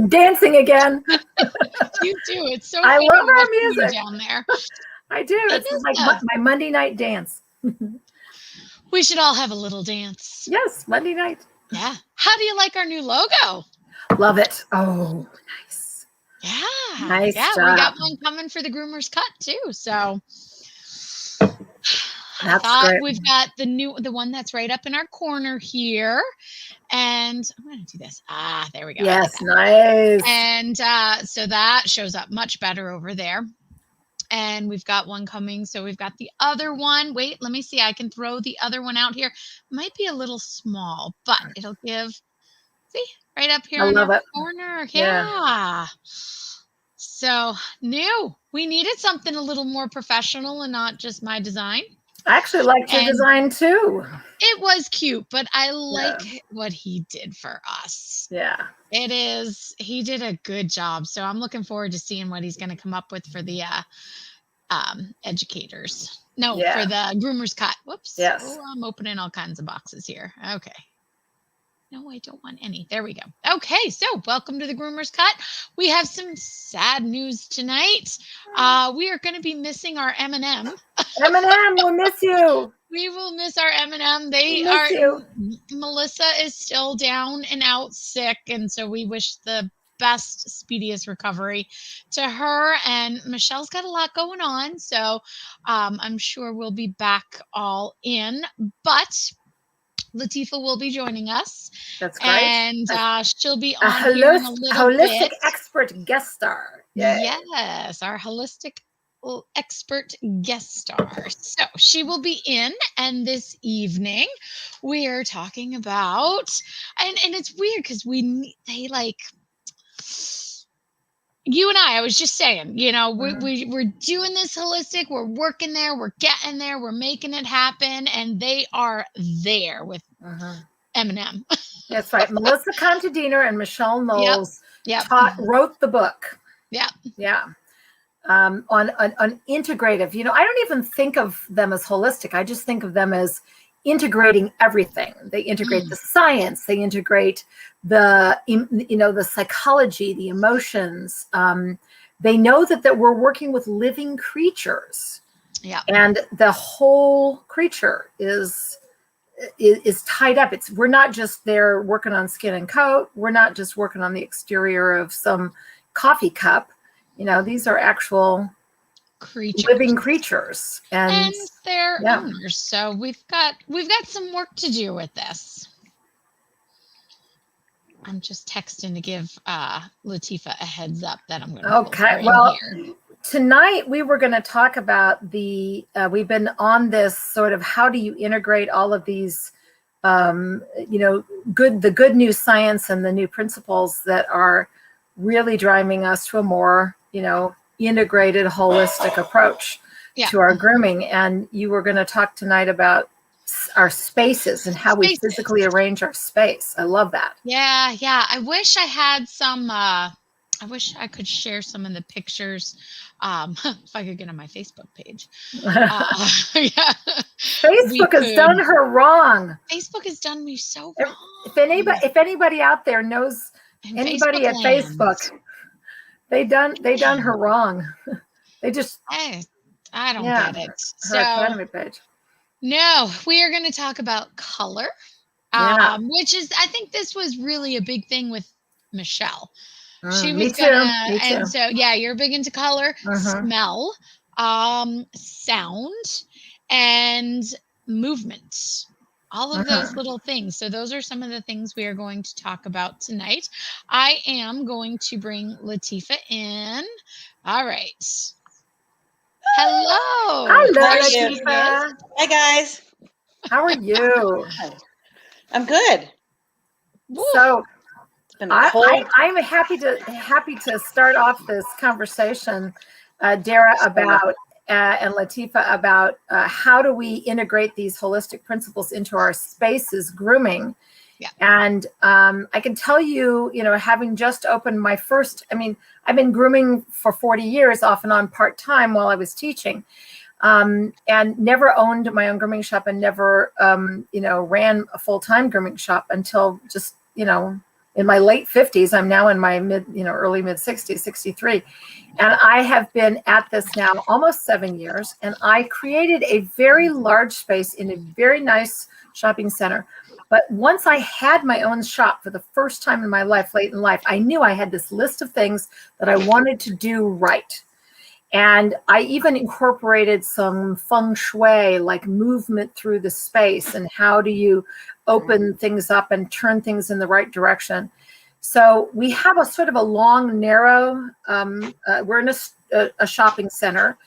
dancing again. You do. It's so I funny love our watching you music. down there. I do. It's like my Monday night dance. We should all have a little dance. Yes, Monday night. Yeah. How do you like our new logo? Love it. Oh, nice. Yeah. Nice Yeah, job. we got one coming for the Groomers Cut too. So That's I thought great. we've got the one that's right up in our corner here. And I'm going to do this. There we go. Yes, nice. And so that shows up much better over there. And we've got one coming. So we've got the other one. Wait, let me see. I can throw the other one out here. Might be a little small, but it'll give, see, right up here in our corner. Yeah. So new. We needed something a little more professional and not just my design. I actually liked your design too. It was cute, but I like what he did for us. Yeah. It is. He did a good job. So I'm looking forward to seeing what he's going to come up with for the educators. No, for the Groomers Cut. Whoops. Yes. Oh, I'm opening all kinds of boxes here. Okay. No, I don't want any. There we go. Okay, so welcome to the Groomers Cut. We have some sad news tonight. We are going to be missing our M&M. M&M, we'll miss you. We will miss our M&M. Melissa is still down and out sick, and so we wish the best, speediest recovery to her. And Michelle's got a lot going on, so I'm sure we'll be back all in. But Latifah will be joining us. That's great. And she'll be on here in a little holistic bit. expert guest star. Yay. Yes, our holistic expert guest star. So she will be in, and this evening we are talking about, and it's weird because you and I was just saying, we're doing this holistic, we're working there, we're getting there, we're making it happen, and they are there with M&M. That's right. Melissa Contadiner and Michelle Knowles wrote the book. Yeah. Yeah. On integrative, I don't even think of them as holistic. I just think of them as integrating everything. They integrate the science, they integrate the psychology, the emotions. They know that we're working with living creatures. Yeah. And the whole creature is tied up. We're not just there working on skin and coat. We're not just working on the exterior of some coffee cup. These are actual living creatures, and they're owners. So we've got some work to do with this. I'm just texting to give Latifah a heads up that I'm going to. Okay. Well, tonight we were going to talk about we've been on this sort of how do you integrate all of these, the good news science and the new principles that are really driving us to a more integrated, holistic approach to our grooming. And you were going to talk tonight about our spaces and how we physically arrange our space. I love that. Yeah. I wish I had some, I wish I could share some of the pictures. If I could get on my Facebook page. Facebook has done her wrong. Facebook has done me so wrong. If anybody out there knows anybody at Facebook, they done her wrong. They just I don't get it. Her academy page. No, we are going to talk about color, which is, I think this was really a big thing with Michelle. She was and so you're big into color, smell, sound, and movement. All of those little things. So those are some of the things we are going to talk about tonight. I am going to bring Latifah in. All right. Hello. Latifah. Hi, guys. How are you? I'm good. So I'm happy to start off this conversation, Dara, about and Latifah, about how do we integrate these holistic principles into our spaces, grooming. Yeah. And I can tell you, having just opened my first, I've been grooming for 40 years off and on part-time while I was teaching, and never owned my own grooming shop and never, ran a full-time grooming shop until just, in my late 50s. I'm now in my early mid 60s, 63. And I have been at this now almost 7 years. And I created a very large space in a very nice shopping center. But once I had my own shop for the first time in my life, late in life, I knew I had this list of things that I wanted to do right. And I even incorporated some feng shui, like movement through the space, and how do you open things up and turn things in the right direction. So we have a sort of a long, narrow, we're in a shopping center,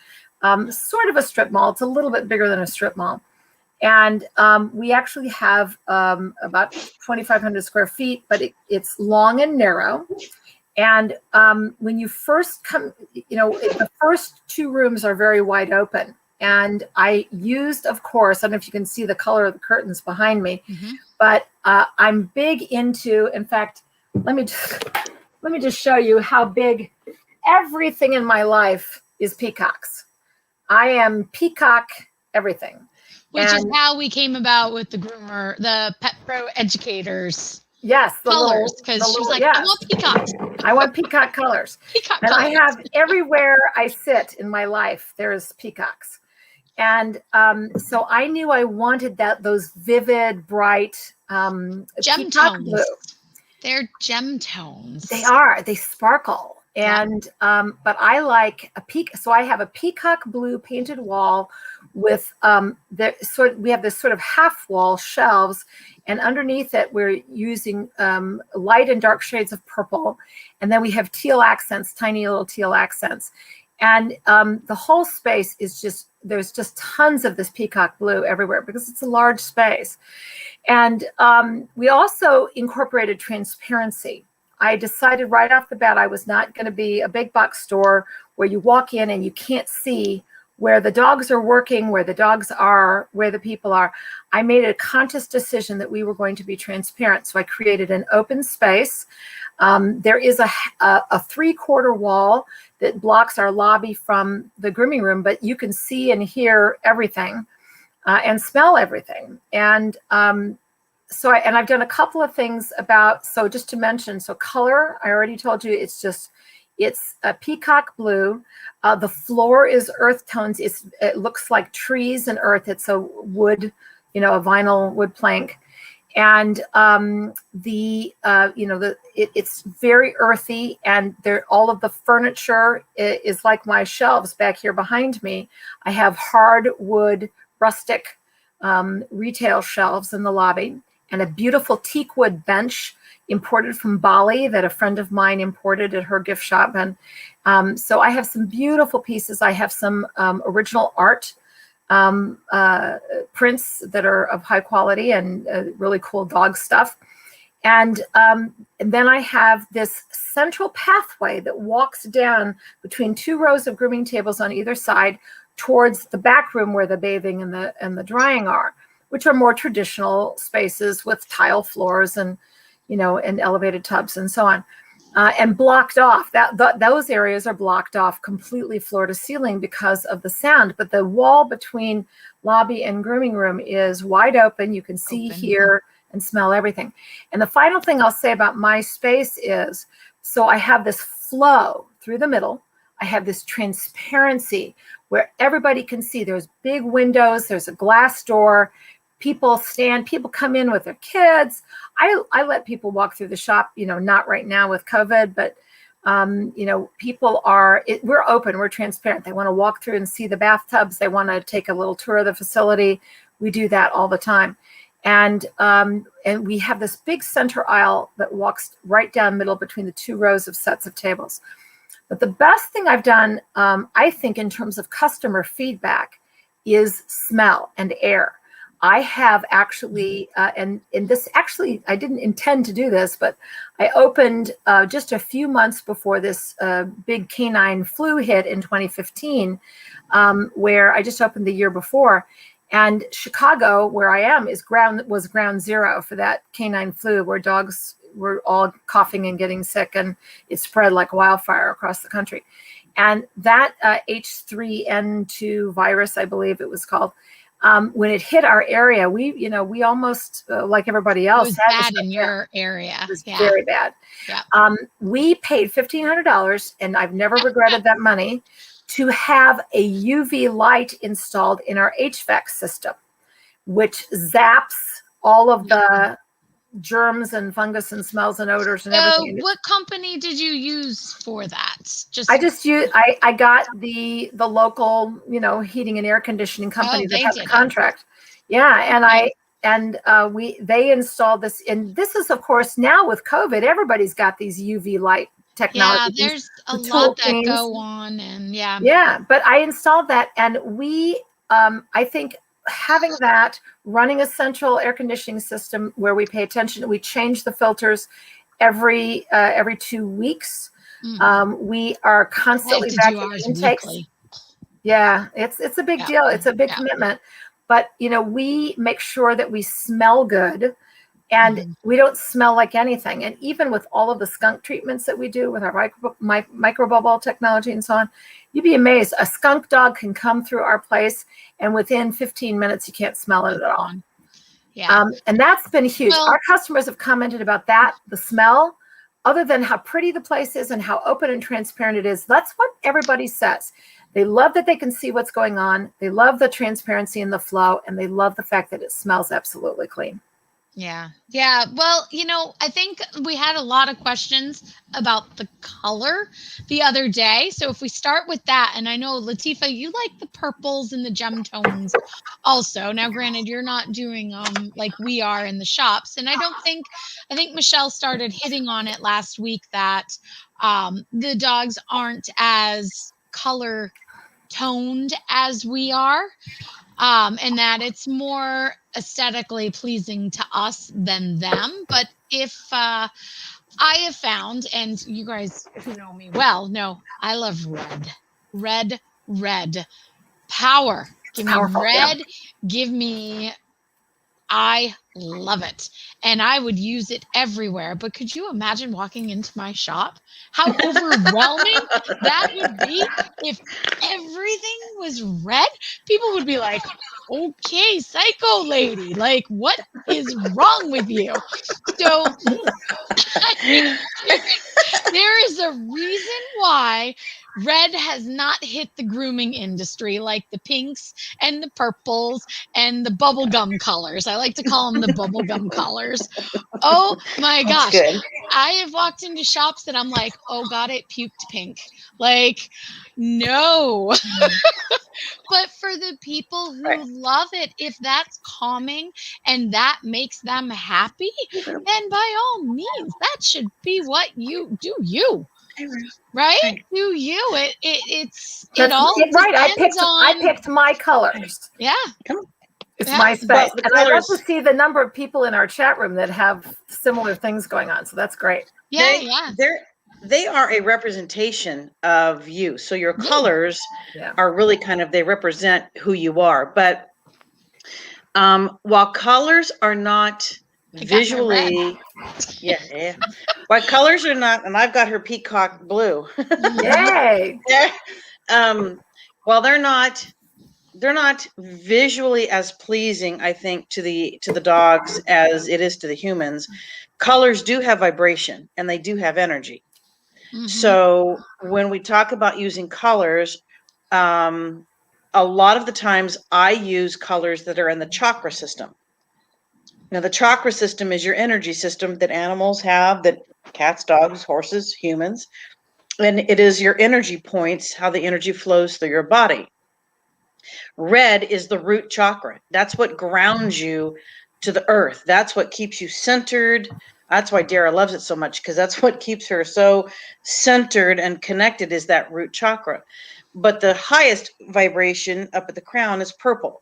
sort of a strip mall. It's a little bit bigger than a strip mall. And we actually have about 2,500 square feet, but it's long and narrow. And when you first come, the first 2 rooms are very wide open. And I used, of course, I don't know if you can see the color of the curtains behind me, but I'm big into, in fact, let me just show you how big everything in my life is peacocks. I am peacock everything. Which is how we came about with the Pet Pro educators. Yes, the colors, because she was like, yes. I want peacocks. I want peacock colors. Peacock and colors. I have everywhere I sit in my life, there's peacocks. And so I knew I wanted those vivid, bright gem tones. Blue. They're gem tones. They are. They sparkle. And but I like so I have a peacock blue painted wall with we have this sort of half wall shelves, and underneath it we're using light and dark shades of purple, and then we have teal accents, tiny little teal accents, and the whole space is there's just tons of this peacock blue everywhere because it's a large space. And we also incorporated transparency. I decided right off the bat I was not going to be a big box store where you walk in and you can't see where the dogs are working, where the dogs are, where the people are. I made a conscious decision that we were going to be transparent. So I created an open space. There is a 3/4 wall that blocks our lobby from the grooming room, but you can see and hear everything and smell everything. And so I've done a couple of things so just to mention, so color, I already told you, it's a peacock blue. The floor is earth tones. It looks like trees and earth. It's a wood, a vinyl wood plank. And it's very earthy, and all of the furniture is like my shelves back here behind me. I have hardwood, rustic retail shelves in the lobby, and a beautiful teak wood bench imported from Bali that a friend of mine imported at her gift shop. And so I have some beautiful pieces. I have some original art prints that are of high quality and really cool dog stuff. And then I have this central pathway that walks down between 2 rows of grooming tables on either side towards the back room where the bathing and the drying are, which are more traditional spaces with tile floors and elevated tubs and so on, and blocked off. Those areas are blocked off completely floor to ceiling because of the sound. But the wall between lobby and grooming room is wide open. You can see, hear, and smell everything. And the final thing I'll say about my space is, so I have this flow through the middle. I have this transparency where everybody can see. There's big windows. There's a glass door. People come in with their kids. I let people walk through the shop, not right now with COVID, but, people we're open, we're transparent. They want to walk through and see the bathtubs. They want to take a little tour of the facility. We do that all the time. And we have this big center aisle that walks right down middle between the 2 rows of sets of tables. But the best thing I've done, I think, in terms of customer feedback is smell and air. I have actually, and this actually, I didn't intend to do this, but I opened just a few months before this big canine flu hit in 2015, where I just opened the year before. And Chicago, where I am, was ground zero for that canine flu, where dogs were all coughing and getting sick, and it spread like wildfire across the country. And that H3N2 virus, I believe it was called, when it hit our area, we almost, like everybody It else, was had to bad shut in down. your area. It was Yeah. very bad. Yeah. We paid $1,500, and I've never regretted that money, to have a UV light installed in our HVAC system, which zaps all of the germs and fungus and smells and odors and everything. What company did you use for that? I got the local, heating and air conditioning company that they has a did it. contract. Yeah, and they installed this, and this is, of course, now with COVID, everybody's got these UV light technology. Yeah, there's a the lot that Tools. go on, and yeah. Yeah, but I installed that, and I think having that, running a central air conditioning system where we pay attention, we change the filters every 2 weeks. We are constantly vacuuming intakes. Weekly. Yeah, it's a big deal. It's a big commitment. But we make sure that we smell good, and we don't smell like anything. And even with all of the skunk treatments that we do with our microbubble technology and so on, you'd be amazed. A skunk dog can come through our place, and within 15 minutes, you can't smell it at all. Yeah. And that's been huge. Well, our customers have commented about that, the smell, other than how pretty the place is and how open and transparent it is. That's what everybody says. They love that they can see what's going on. They love the transparency and the flow, and they love the fact that it smells absolutely clean. Yeah. Yeah. Well, I think we had a lot of questions about the color the other day. So if we start with that, and I know, Latifa, you like the purples and the gem tones also. Now, granted, you're not doing like we are in the shops. And I think Michelle started hitting on it last week that the dogs aren't as color toned as we are. And that it's more aesthetically pleasing to us than them. But if I have found, and you guys who know me well know, I love red, power. Give me Powerful, red. Give me, I love it. And I would use it everywhere. But could you imagine walking into my shop? How overwhelming that would be if everything was red? People would be like, okay, psycho lady, like, what is wrong with you? So there is a reason why red has not hit the grooming industry like the pinks and the purples and the bubblegum colors. I like to call them the bubblegum colors. Oh my gosh. I have walked into shops that I'm like, oh God, it puked pink. Like, no. But for the people who love it, if that's calming and that makes them happy, then by all means, that should be what you do. Right? Do you? It all right. depends I picked my colors. Yeah. It's my space. And I love to see the number of people in our chat room that have similar things going on. So that's great. Yeah. They are a representation of you. So your colors are really they represent who you are. But while colors are not visually, while colors are not, and I've got her peacock blue. Yay! While they're not visually as pleasing, I think, to the dogs as it is to the humans. Colors do have vibration, and they do have energy. So when we talk about using colors, a lot of the times I use colors that are in the chakra system. Now, the chakra system is your energy system that animals have, that cats, dogs, horses, humans, and it is your energy points, how the energy flows through your body. Red is the root chakra. That's what grounds you to the earth. That's what keeps you centered. That's why Dara loves it so much, because that's what keeps her so centered and connected, is that root chakra. But the highest vibration up at the crown is purple.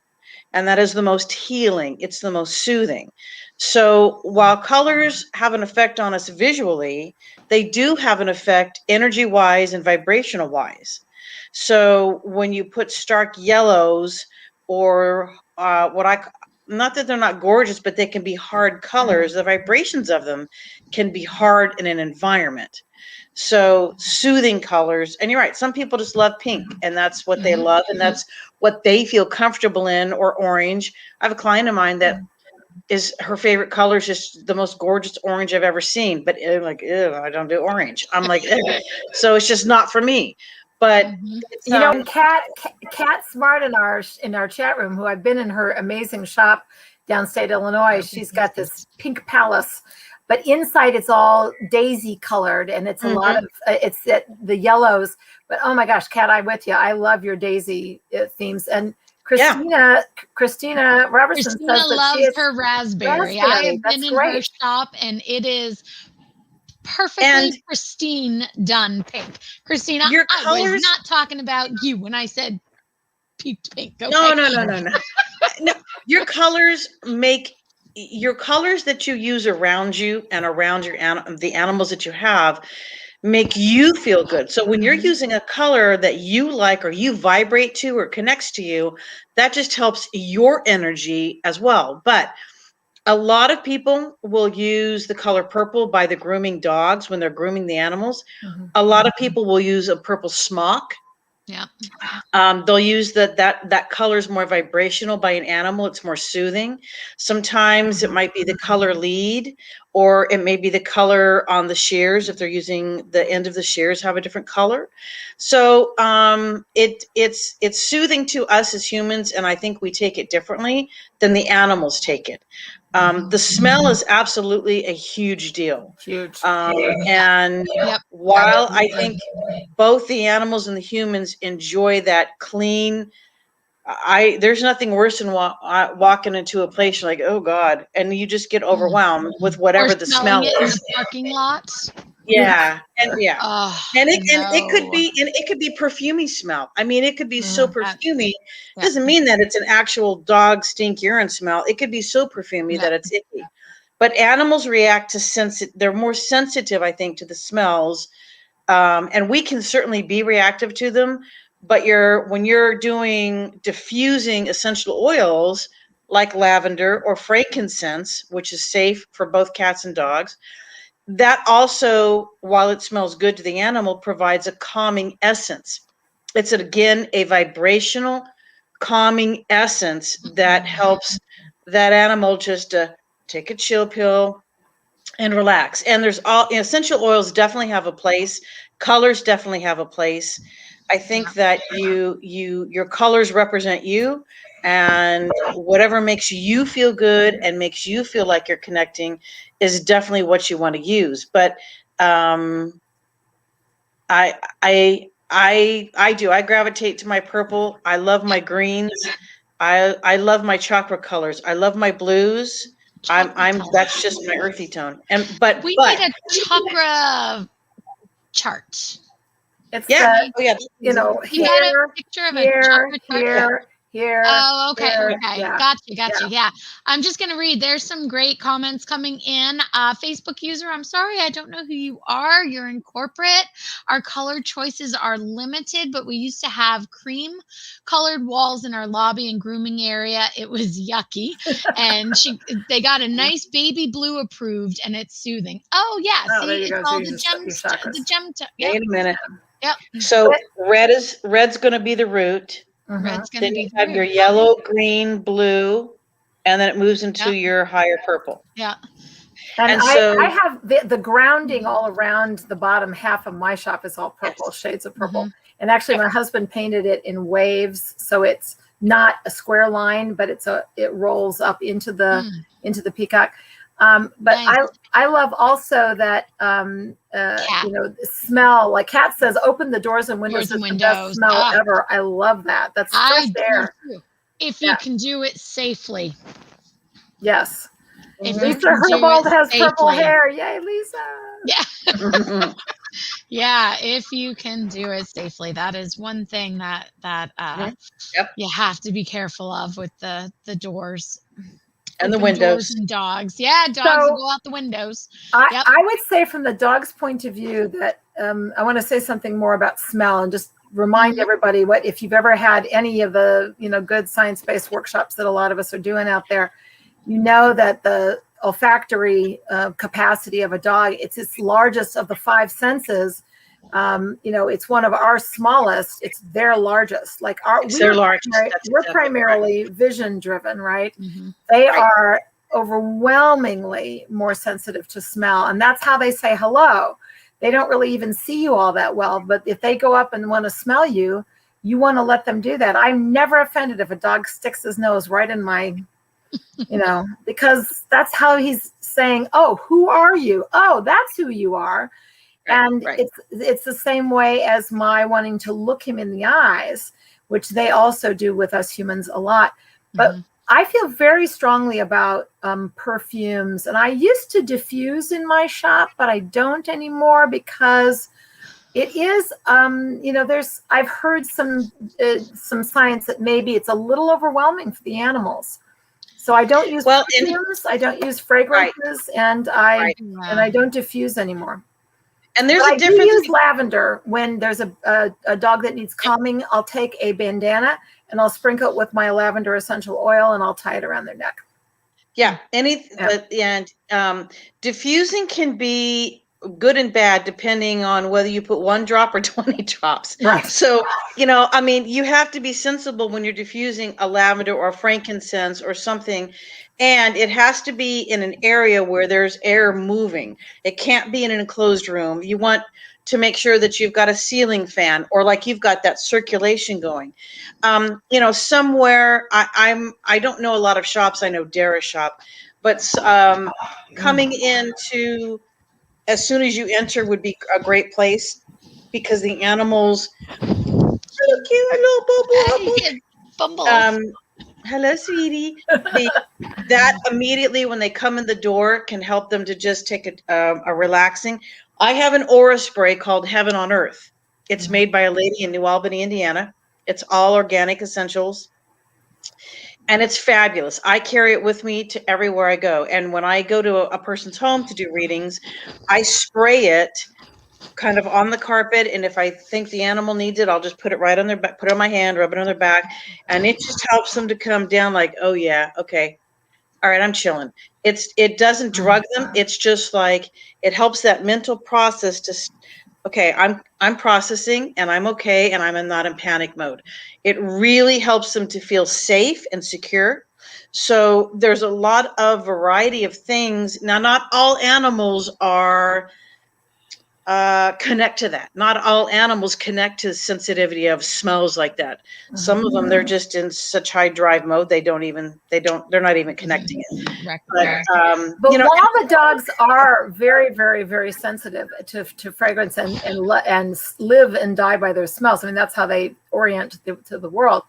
And that is the most healing. It's the most soothing. So while colors have an effect on us visually, they do have an effect energy-wise and vibrational-wise. So when you put stark yellows or not that they're not gorgeous, but they can be hard colors. The vibrations of them can be hard in an environment. So soothing colors, and you're right, some people just love pink, and that's what they love, and that's what they feel comfortable in, or orange. I have a client of mine that is, her favorite color is just the most gorgeous orange I've ever seen. But like, ew, I don't do orange. I'm like, ew. So it's just not for me. But it's, you know, and Kat Smart in our chat room, who I've been in her amazing shop downstate Illinois, she's got this pink palace, but inside it's all daisy colored, and it's a lot of it's the yellows. But oh my gosh, Kat, I'm with you. I love your daisy themes. And Christina Robertson Christina says that loves her raspberry. I have That's been in great. her shop, and it is perfectly pristine done pink. Christina, I was not talking about you when I said peaked pink. Okay? No. No, your colors that you use around you and around the animals that you have make you feel good. So when you're using a color that you like, or you vibrate to, or connects to you, that just helps your energy as well. But a lot of people will use the color purple by the grooming dogs when they're grooming the animals. A lot of people will use a purple smock. Yeah. They'll use that color is more vibrational by an animal. It's more soothing. Sometimes it might be the color lead, or it may be the color on the shears. If they're using the end of the shears, have a different color. So it's soothing to us as humans, and I think we take it differently than the animals take it. The smell is absolutely a huge deal. Huge. And while I think both the animals and the humans enjoy that clean, there's nothing worse than walking into a place you're like, oh God, and you just get overwhelmed with whatever the smell is. In the parking lot. Yeah, and it could be perfumey smell. I mean, it could be so perfumey. Doesn't mean that it's an actual dog stink urine smell. It could be so perfumey that it's icky. But animals react to they're more sensitive, I think, to the smells, and we can certainly be reactive to them. But when you're doing diffusing essential oils like lavender or frankincense, which is safe for both cats and dogs, that also, while it smells good to the animal, provides a calming essence. It's again a vibrational calming essence that helps that animal just take a chill pill and relax. And there's essential oils definitely have a place. Colors definitely have a place. I think that your colors represent you, and whatever makes you feel good and makes you feel like you're connecting is definitely what you want to use. But I gravitate to my purple. I love my greens. I love my chocolate colors. I love my blues. That's just my earthy tone. But we need a chakra chart. It's you got a picture of a chakra chart here. Oh, okay. Gotcha. Yeah. I'm just going to read. There's some great comments coming in. Facebook user, I'm sorry, I don't know who you are. You're in corporate. Our color choices are limited, but we used to have cream colored walls in our lobby and grooming area. It was yucky. And they got a nice baby blue approved, and it's soothing. Oh, yeah. See, it's all the gem. Wait a minute. Yep. So red's going to be the root. Then you have your yellow, green, blue, and then it moves into your higher purple. Yeah. And so I have the grounding all around the bottom half of my shop is all purple, shades of purple. And actually my husband painted it in waves, so it's not a square line, but it rolls up into the peacock. But nice. I love also that smell. Like Kat says, open the doors and windows. It's the best smell ever. I love that. That's fresh air. If you can do it safely. Yes. If Lisa Herbold has purple hair. Yay, Lisa. Yeah. Yeah, if you can do it safely. That is one thing that you have to be careful of with the doors. And the windows. And dogs. Yeah, dogs go out the windows. I would say from the dog's point of view that I want to say something more about smell and just remind everybody if you've ever had any of the good science-based workshops that a lot of us are doing out there, that the olfactory capacity of a dog, it's its largest of the five senses, It's one of our smallest, it's their largest. Like It's their largest. We're primarily vision driven, right? Mhm. They Right. are overwhelmingly more sensitive to smell. And that's how they say hello. They don't really even see you all that well. But if they go up and want to smell you, you want to let them do that. I'm never offended if a dog sticks his nose right in my, because that's how he's saying, oh, who are you? Oh, that's who you are. And Right. it's the same way as my wanting to look him in the eyes, which they also do with us humans a lot. But Mhm. I feel very strongly about perfumes, and I used to diffuse in my shop, but I don't anymore because it is, I've heard some science that maybe it's a little overwhelming for the animals. So I don't use Well, perfumes, I don't use fragrances, and I Wow. don't diffuse anymore. and there's But a I do difference. use lavender when there's a dog that needs calming. I'll take a bandana and I'll sprinkle it with my lavender essential oil and I'll tie it around their neck. Yeah, Yeah. diffusing can be good and bad depending on whether you put 1 drop or 20 drops. Right. So, you have to be sensible when you're diffusing a lavender or frankincense or something, and it has to be in an area where there's air moving. It can't be in an enclosed room. You want to make sure that you've got a ceiling fan or like you've got that circulation going. Somewhere I don't know a lot of shops. I know Dara shop, but coming into as soon as you enter would be a great place because the animals. Hello, cute, hello, Hey, Bumble. hello, sweetie. That immediately when they come in the door can help them to just take a relaxing. I have an aura spray called Heaven on Earth. It's made by a lady in New Albany, Indiana. It's all organic essentials. And it's fabulous. I carry it with me to everywhere I go. And when I go to a person's home to do readings, I spray it kind of on the carpet. And if I think the animal needs it, I'll just put it right on their back, put it on my hand, rub it on their back. And it just helps them to come down like, oh yeah, okay. All right, I'm chilling. It doesn't drug them. It's just like it helps that mental process to okay, I'm processing and I'm okay and I'm not in panic mode. It really helps them to feel safe and secure. So there's a lot of variety of things. Now, not all animals are connect to that. Not all animals connect to sensitivity of smells like that. Some of them, they're just in such high drive mode. They're not even connecting it. But Lava dogs are very, very, very sensitive to fragrance and live and die by their smells. I mean, that's how they orient to the world.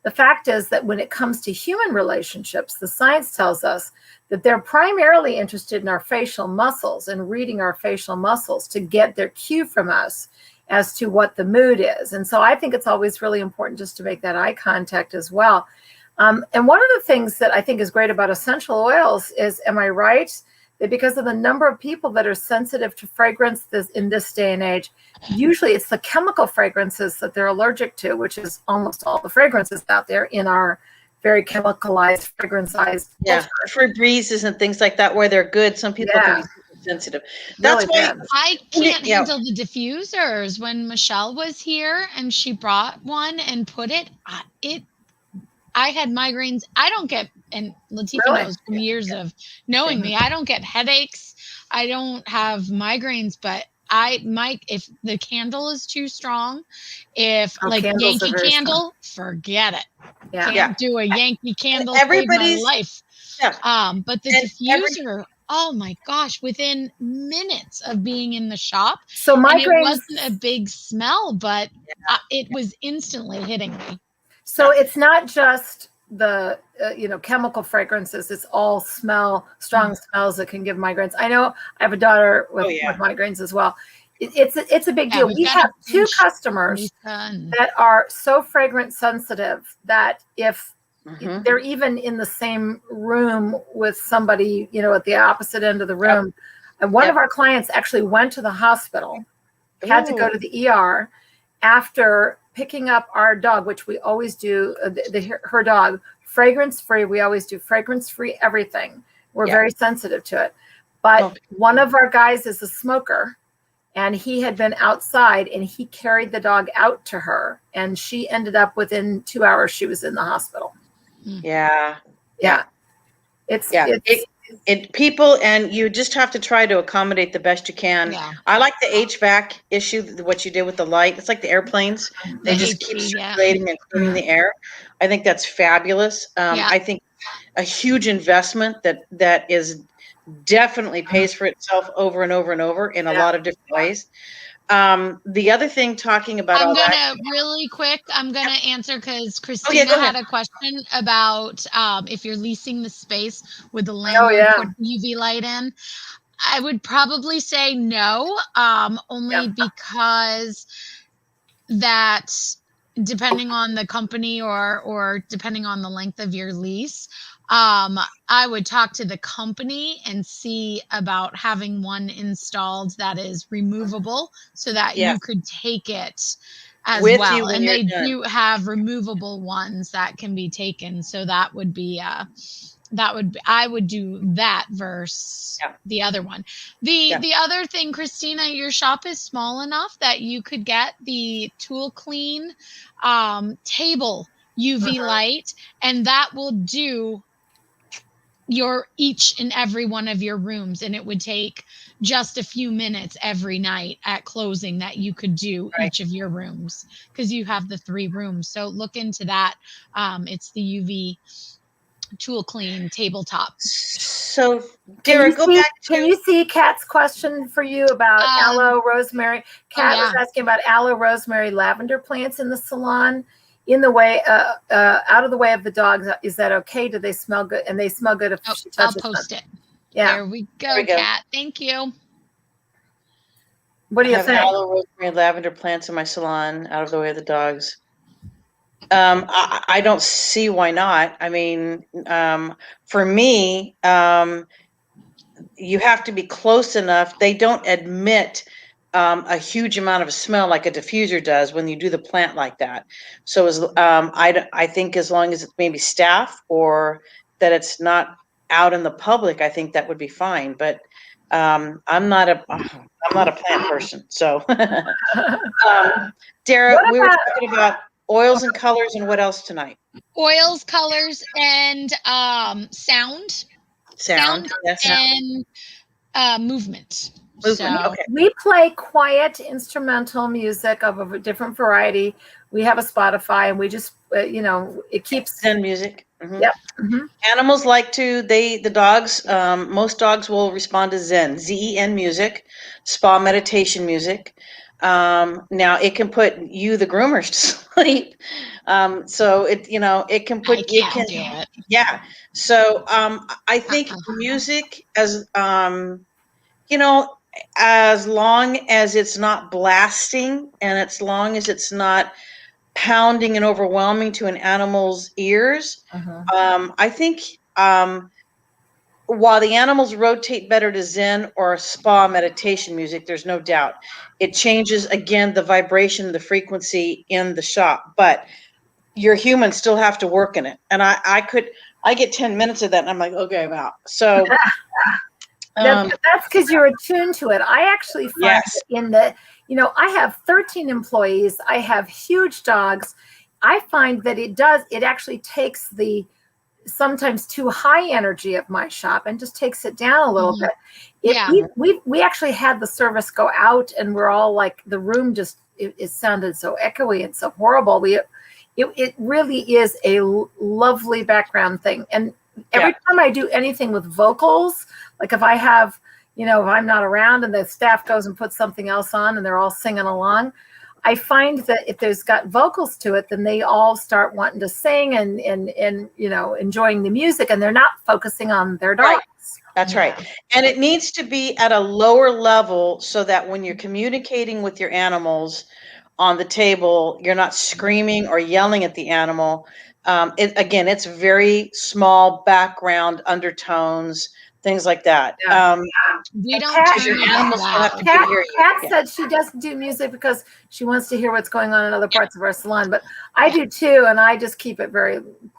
The fact is that when it comes to human relationships, the science tells us that they're primarily interested in our facial muscles and reading our facial muscles to get their cue from us as to what the mood is. And so I think it's always really important just to make that eye contact as well. And one of the things that I think is great about essential oils is, am I right, that because of the number of people that are sensitive to fragrance in this day and age, usually it's the chemical fragrances that they're allergic to, which is almost all the fragrances out there in our very chemicalized, fragrance-ized culture. Febrezes and things like that where they're good. Some people can be super sensitive. That's Really why bad. I can't handle the diffusers. When Michelle was here and she brought one and put it, I had migraines. I don't get, and Latifah knows from years of knowing me, I don't get headaches. I don't have migraines, but if the candle is too strong, if like Yankee Candle, forget it. Yeah. Can't do a Yankee Candle. Everybody's my life. Yeah. But the diffuser, oh my gosh, within minutes of being in the shop. So migraines, it wasn't a big smell, but it was instantly hitting me. So it's not just the chemical fragrances. It's all strong smells that can give migraines. I know I have a daughter with migraines as well. It's a big deal. We have 2 customers that are so fragrance sensitive that if they're even in the same room with somebody, at the opposite end of the room, and one of our clients actually went to the hospital, had to go to the ER after picking up our dog, which we always do, her dog, fragrance-free. We always do fragrance-free everything. We're very sensitive to it. But one of our guys is a smoker, and he had been outside, and he carried the dog out to her, and she ended up within 2 hours she was in the hospital. Yeah. Yeah. It's People, and you just have to try to accommodate the best you can. Yeah. I like the HVAC issue, what you did with the light. It's like the airplanes. They just keep circulating and cleaning the air. I think that's fabulous. I think a huge investment that is definitely pays for itself over and over and over in a lot of different ways. The other thing, talking about I'm gonna answer because Christina had a question about if you're leasing the space, would the landlord put UV light in? I would probably say no, only because that, depending on the company or depending on the length of your lease, I would talk to the company and see about having one installed that is removable so that you could take it as with well. you when And you're they done. do have removable ones that can be taken. So that would be I would do that versus the other one. The other thing, Christina, your shop is small enough that you could get the Tool Clean table UV light, and that will do your each and every one of your rooms, and it would take just a few minutes every night at closing that you could do each of your rooms, because you have the 3 rooms. So look into that. It's the UV Tool Clean tabletop. So Dara, go back to, can you see Kat's question for you about aloe, rosemary? Kat was asking about aloe, rosemary, lavender plants in the salon, in the way out of the way of the dogs. Is that okay? Do they smell good? And they smell good if she touches I'll post it. Yeah. There we go, Kat. Thank you. What do you think? I have aloe, rosemary, lavender plants in my salon, out of the way of the dogs. I don't see why not. I mean, for me, you have to be close enough. They don't emit a huge amount of smell like a diffuser does when you do the plant like that. So I think as long as it's maybe staff or that it's not out in the public, I think that would be fine. But I'm not a plant person. So Dara, we were talking about oils and colors, and what else tonight? Oils, colors, and sound. Yes. And movement. Okay. We play quiet instrumental music of a different variety. We have a Spotify, and we just, it keeps Zen music. Mm-hmm. Yep. Mm-hmm. Animals like to, the dogs, most dogs will respond to Zen, Z-E-N music, spa meditation music. Now it can put you, the groomers, to sleep. So it can put, yeah. So, I think music as long as it's not blasting and as long as it's not pounding and overwhelming to an animal's ears, I think while the animals rotate better to Zen or spa meditation music, there's no doubt it changes again the vibration, the frequency in the shop. But your humans still have to work in it, and I get 10 minutes of that, and I'm like, okay, I'm out. So that's because you're attuned to it. I actually find in the, I have 13 employees. I have huge dogs. I find that it actually takes the sometimes too high energy of my shop and just takes it down a little bit. We actually had the service go out, and we're all like, the room just, it sounded so echoey and so horrible. It really is a lovely background thing. And every time I do anything with vocals, like if I have, if I'm not around and the staff goes and puts something else on and they're all singing along, I find that if there's got vocals to it, then they all start wanting to sing and enjoying the music, and they're not focusing on their dogs. Right. That's right. And it needs to be at a lower level so that when you're communicating with your animals on the table, you're not screaming or yelling at the animal. It's very small background undertones, things like that. We don't Kat, turn it animals have to hear you. Kat said she doesn't do music because she wants to hear what's going on in other parts of our salon, but I do too, and I just keep it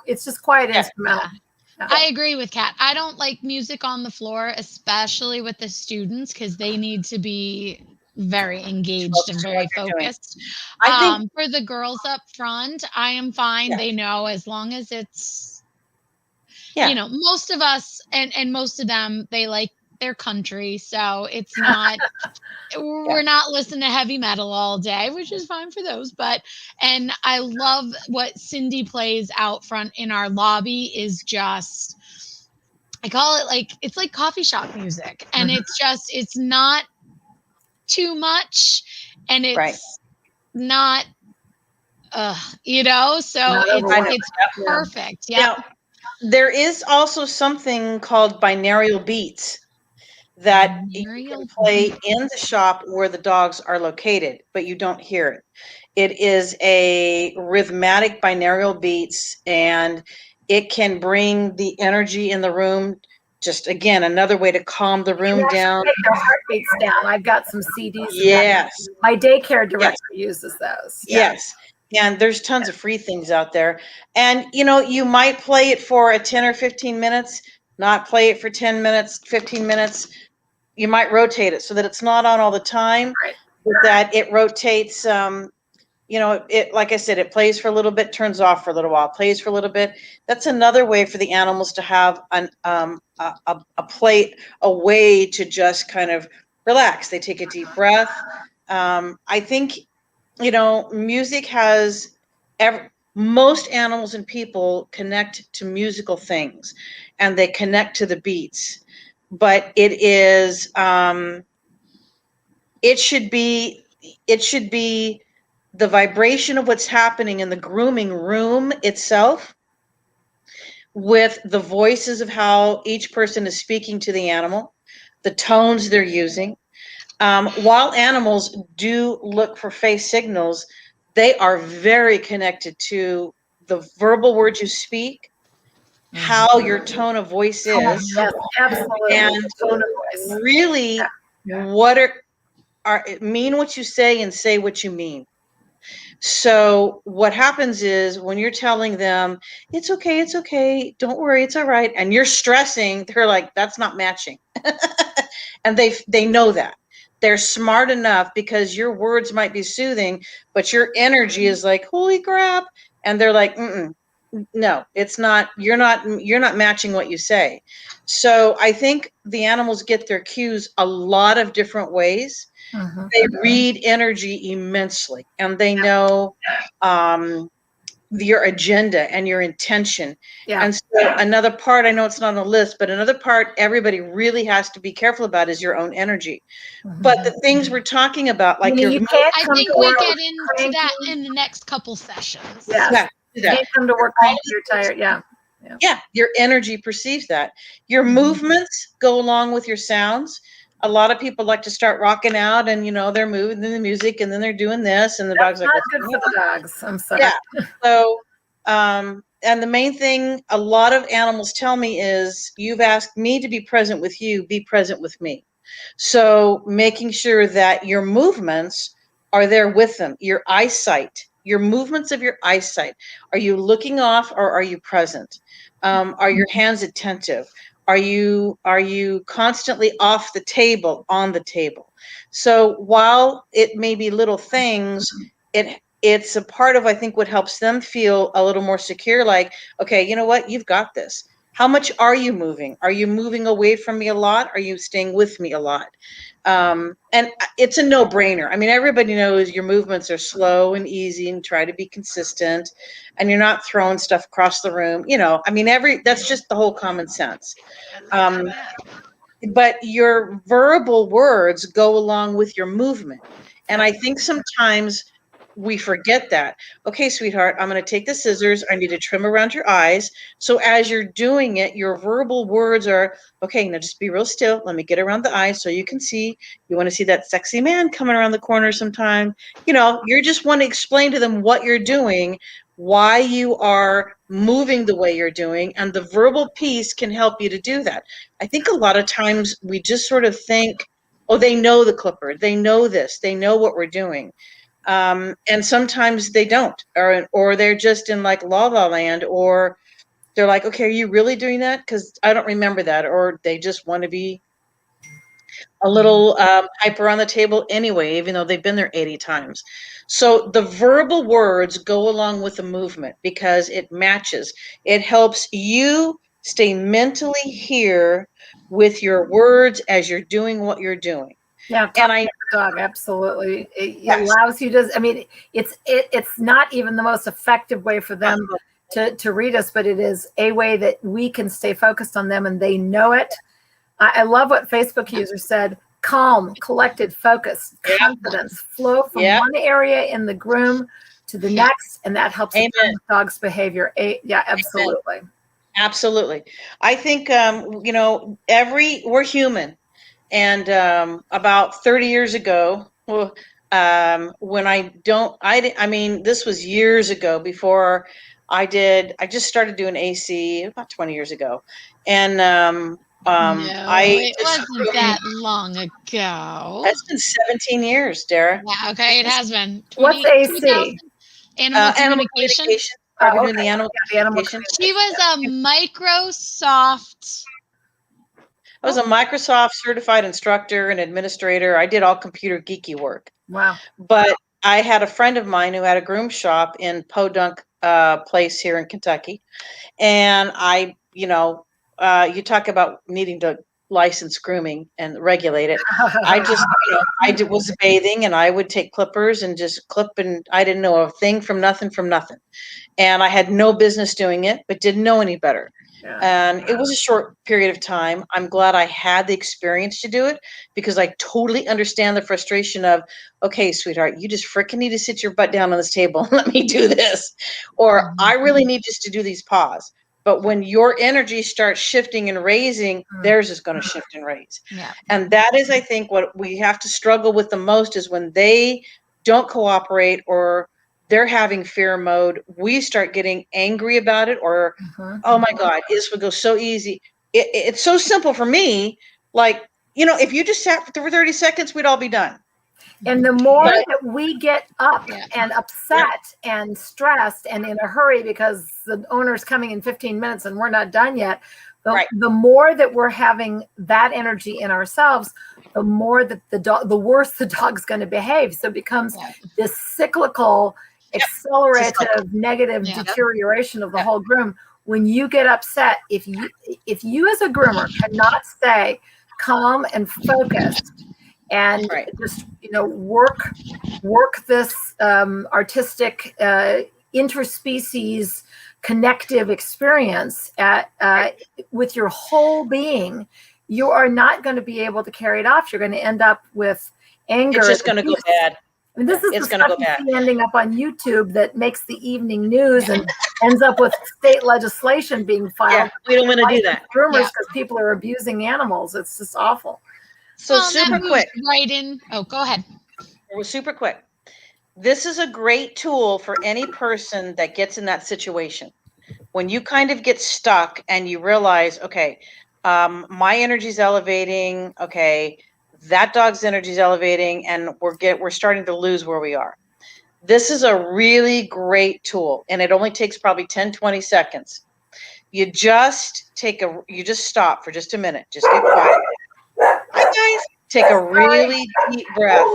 it's just quiet instrumental. I agree with Kat. I don't like music on the floor, especially with the students, because they need to be very engaged and Focus on very what you're doing. focused. I think, For the girls up front, I am fine. yeah, They know as long as it's, yeah, most of us and most of them, they like their country. So it's not, yeah. we're not listening to heavy metal all day, which is fine for those. And I love what Cindy plays out front in our lobby is just, I call it like, it's like coffee shop music. And Mhm. it's not too much and Right. it's not, so Not I know. overwhelming. it's Yeah. perfect. Yep. Now, there is also something called binaural beats that you can Binaural play in the shop where the dogs are located, but you don't hear it. It is a rhythmic binaural beats, and it can bring the energy in the room. Just again, another way to calm the You can room actually down. take their heartbeats down. I've got some CDs of that. Yes, My daycare yes, director uses those. Yeah. yes. And there's tons of free things out there. And you might play it for a 10 or 15 minutes, not play it for 10 minutes, 15 minutes. You might rotate it so that it's not on all the time, Right. but that it rotates. It, like I said, it plays for a little bit, turns off for a little while, plays for a little bit. That's another way for the animals to have a way to just kind of relax. They take a deep breath. I think, music has most animals and people connect to musical things, and they connect to the beats. But it should be the vibration of what's happening in the grooming room itself, with the voices of how each person is speaking to the animal, the tones they're using. While animals do look for face signals, they are very connected to the verbal words you speak, how your tone of voice is, Yes, absolutely. and Tone of voice. really what are mean what you say and say what you mean. So what happens is when you're telling them, it's okay, don't worry, it's all right, and you're stressing, they're like, that's not matching. And they know that. They're smart enough, because your words might be soothing, but your energy is like, holy crap. And they're like, no, it's not, you're not matching what you say. So I think the animals get their cues a lot of different ways. Mhm. They read energy immensely, and they know your agenda and your intention. Yeah. And so another part, I know it's not on the list, but another part everybody really has to be careful about is your own energy. But the things we're talking about, like You can't I come think to we work get into cranky. that in the next couple sessions. Yes. yeah, do You that. can't come to work cranky or tired. Yeah. Yeah, your energy perceives that. Your movements go along with your sounds. A lot of people like to start rocking out, and they're moving in the music, and then they're doing this, and the That's dog's like, not what's good going for on? the dogs. I'm sorry. Yeah. So, and the main thing a lot of animals tell me is, you've asked me to be present with you, be present with me. So making sure that your movements are there with them, your eyesight, your movements of your eyesight. Are you looking off, or are you present? Are your hands attentive? Are you constantly off the table, on the table? So while it may be little things, it's a part of, I think, what helps them feel a little more secure. Like, okay, you know what? You've got this. How much are you moving? Are you moving away from me a lot? Are you staying with me a lot? And it's a no-brainer. I mean, everybody knows your movements are slow and easy, and try to be consistent, and you're not throwing stuff across the room. I mean, that's just the whole common sense. But your verbal words go along with your movement. And I think sometimes we forget that. Okay, sweetheart, I'm going to take the scissors. I need to trim around your eyes. So as you're doing it, your verbal words are, okay, now just be real still. Let me get around the eyes so you can see. You want to see that sexy man coming around the corner sometime. You just want to explain to them what you're doing, why you are moving the way you're doing, and the verbal piece can help you to do that. I think a lot of times we just sort of think, oh, they know the clipper. They know this. They know what we're doing. And sometimes they don't, or they're just in like la la land, or they're like, okay, are you really doing that? Because I don't remember that. Or they just want to be a little hyper on the table anyway, even though they've been there 80 times. So the verbal words go along with the movement because it matches. It helps you stay mentally here with your words as you're doing what you're doing. Yeah, And I dog, absolutely. It Yes. allows you to. I mean, it's not even the most effective way for them to read us, but it is a way that we can stay focused on them, and they know it. I love what Facebook user said: calm, collected, focused, confidence, flow from one area in the groom to the next, and that helps the dog's behavior. Yeah, absolutely. Amen. Absolutely. I think we're human. And about 30 years ago, when this was years ago before I just started doing AC about 20 years ago. And no, it wasn't that long ago. That's been 17 years, Dara. Yeah, okay, it has been. What's AC? Animal communication. Doing the animal communication. She was a Microsoft. I was a Microsoft certified instructor and administrator. I did all computer geeky work. Wow. But I had a friend of mine who had a groom shop in Podunk Place here in Kentucky. And you talk about needing to license grooming and regulate it. I was bathing and I would take clippers and just clip, and I didn't know a thing from nothing. And I had no business doing it, but didn't know any better. Yeah. And it was a short period of time. I'm glad I had the experience to do it because I totally understand the frustration of, okay, sweetheart, you just freaking need to sit your butt down on this table and let me do this. Or I really need just to do these paws. But when your energy starts shifting and raising, theirs is going to shift and raise. Yeah. And that is, I think, what we have to struggle with the most is when they don't cooperate or they're having fear mode, we start getting angry about it or, oh my God, this would go so easy. It's so simple for me. Like, if you just sat for 30 seconds, we'd all be done. And the more that we get up and upset and stressed and in a hurry because the owner's coming in 15 minutes and we're not done yet, the more that we're having that energy in ourselves, the more that the worse the dog's going to behave. So it becomes this cyclical, accelerative, negative deterioration of the whole groom. When you get upset, if you as a groomer cannot stay calm and focused and just work this artistic interspecies connective experience with your whole being, you are not going to be able to carry it off. You're going to end up with anger. It's just going to go bad. I mean, this is the stuff you see ending up on YouTube that makes the evening news and ends up with state legislation being filed. Yeah, we don't want to do that. Groomers because people are abusing animals. It's just awful. So super quick. Right in. Oh, go ahead. Super quick. This is a great tool for any person that gets in that situation. When you kind of get stuck and you realize, okay, my energy's elevating. Okay. That dog's energy is elevating and we're starting to lose where we are. This is a really great tool and it only takes probably 10, 20 seconds. You just stop for just a minute. Just get quiet. Hi guys. Take a really deep breath.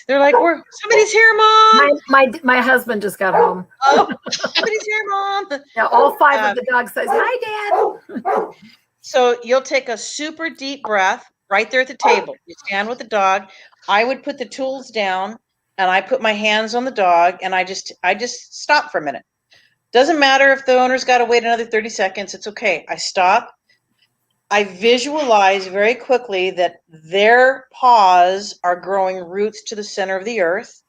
They're like, somebody's here, Mom. My husband just got home. Oh, somebody's here, Mom. Yeah, all five of the dogs says, hi, Dad. So you'll take a super deep breath. Right there at the table, you stand with the dog. I would put the tools down and I put my hands on the dog and I just stop for a minute. Doesn't matter if the owner's got to wait another 30 seconds. It's okay. I stop. I visualize very quickly that their paws are growing roots to the center of the earth.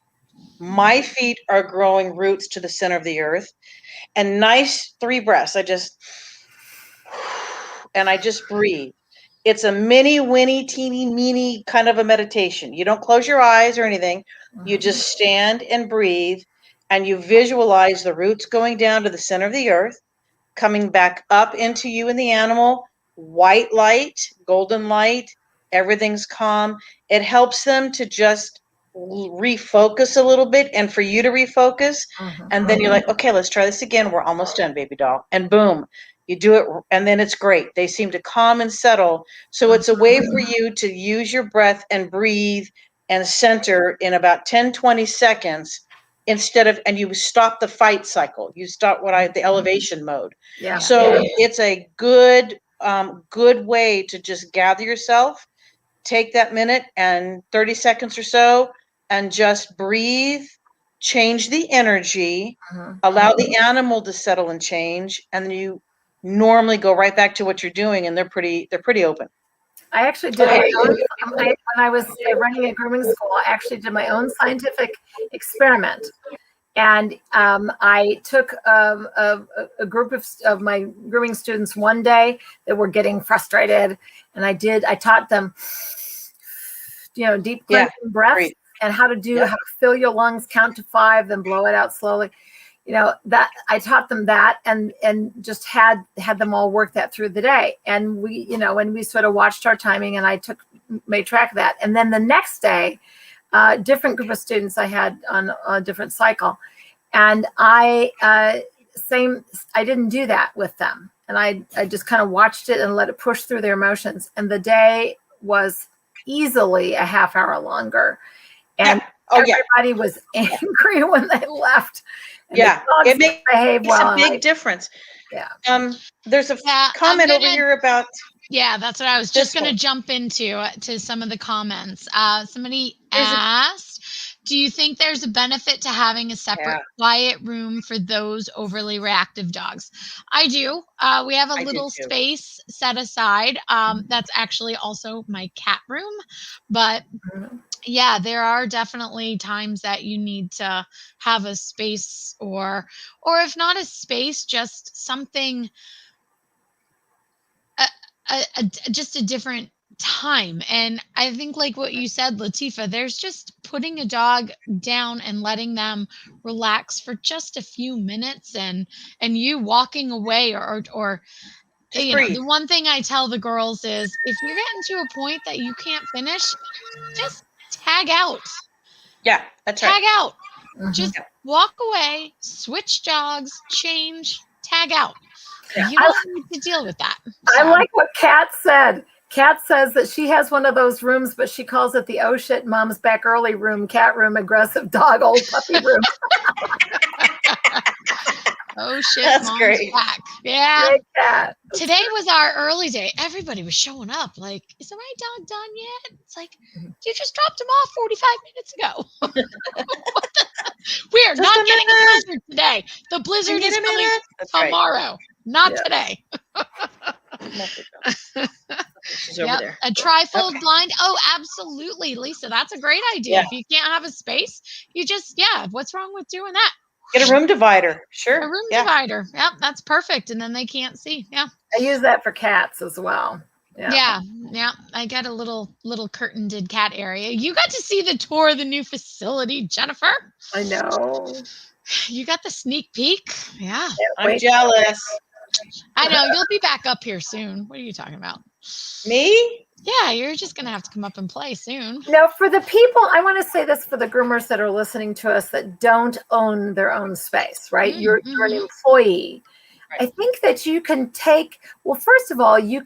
My feet are growing roots to the center of the earth. And nice 3 breaths. I just breathe. It's a mini, teeny, meeny kind of a meditation. You don't close your eyes or anything. You just stand and breathe and you visualize the roots going down to the center of the earth, coming back up into you and the animal, white light, golden light, everything's calm. It helps them to just refocus a little bit and for you to refocus. And then you're like, okay, let's try this again. We're almost done, baby doll. And boom, You do it, and then it's great. They seem to calm and settle. So it's a way for you to use your breath and breathe and center in about 10, 20 seconds instead of, and you stop the fight cycle. You stop the elevation mode. Yeah. So it's a good way to just gather yourself, take that minute and 30 seconds or so, and just breathe, change the energy, allow the animal to settle and change, and then you normally go right back to what you're doing, and they're pretty open. I actually did my own, when I was running a grooming school, I actually did my own scientific experiment. And I took a group of my grooming students one day that were getting frustrated. And I taught them, deep cleansing breaths and how to fill your lungs, count to 5, then blow it out slowly. That I taught them that and just had them all work that through the day. And we sort of watched our timing, and I made track of that. And then the next day, different group of students I had on a different cycle. And I didn't do that with them. And I just kind of watched it and let it push through their emotions. And the day was easily a half hour longer. And everybody was angry when they left. It makes well, a big difference. Yeah. There's a comment over here about. Yeah, that's what I was just going to jump into to some of the comments. Somebody asked, do you think there's a benefit to having a separate quiet room for those overly reactive dogs? I do. We have a little space set aside. That's actually also my cat room. But yeah, there are definitely times that you need to have a space or if not a space, just something, just a different time. And I think like what you said, Latifa, there's just putting a dog down and letting them relax for just a few minutes and you walking away or the one thing I tell the girls is if you're getting to a point that you can't finish, just tag out. Yeah, that's right. Tag out. Just walk away, switch jogs, change, tag out. You don't need to deal with that. I like what Kat said. Kat says that she has one of those rooms, but she calls it the oh shit, mom's back early room, cat room, aggressive dog, old puppy room. Oh shit, that's mom's great. back. Yeah. Great cat. Today was our early day. Everybody was showing up. Like, is the right dog done yet? It's like, you just dropped him off 45 minutes ago. We are not getting a blizzard today. The blizzard is coming tomorrow, not today. She's over there. A trifold blind. Oh, absolutely, Lisa. That's a great idea. Yeah. If you can't have a space, you just, what's wrong with doing that? Get a room divider. Sure. A room divider. Yep, that's perfect. And then they can't see. Yeah. I use that for cats as well. Yeah. I got a little curtained cat area. You got to see the tour of the new facility, Jennifer. I know. You got the sneak peek. Yeah. I'm jealous. I know. You'll be back up here soon. What are you talking about? Me? Yeah, you're just going to have to come up and play soon. No, for the people, I want to say this for the groomers that are listening to us that don't own their own space, right? You're an employee. Right. I think that you can first of all, you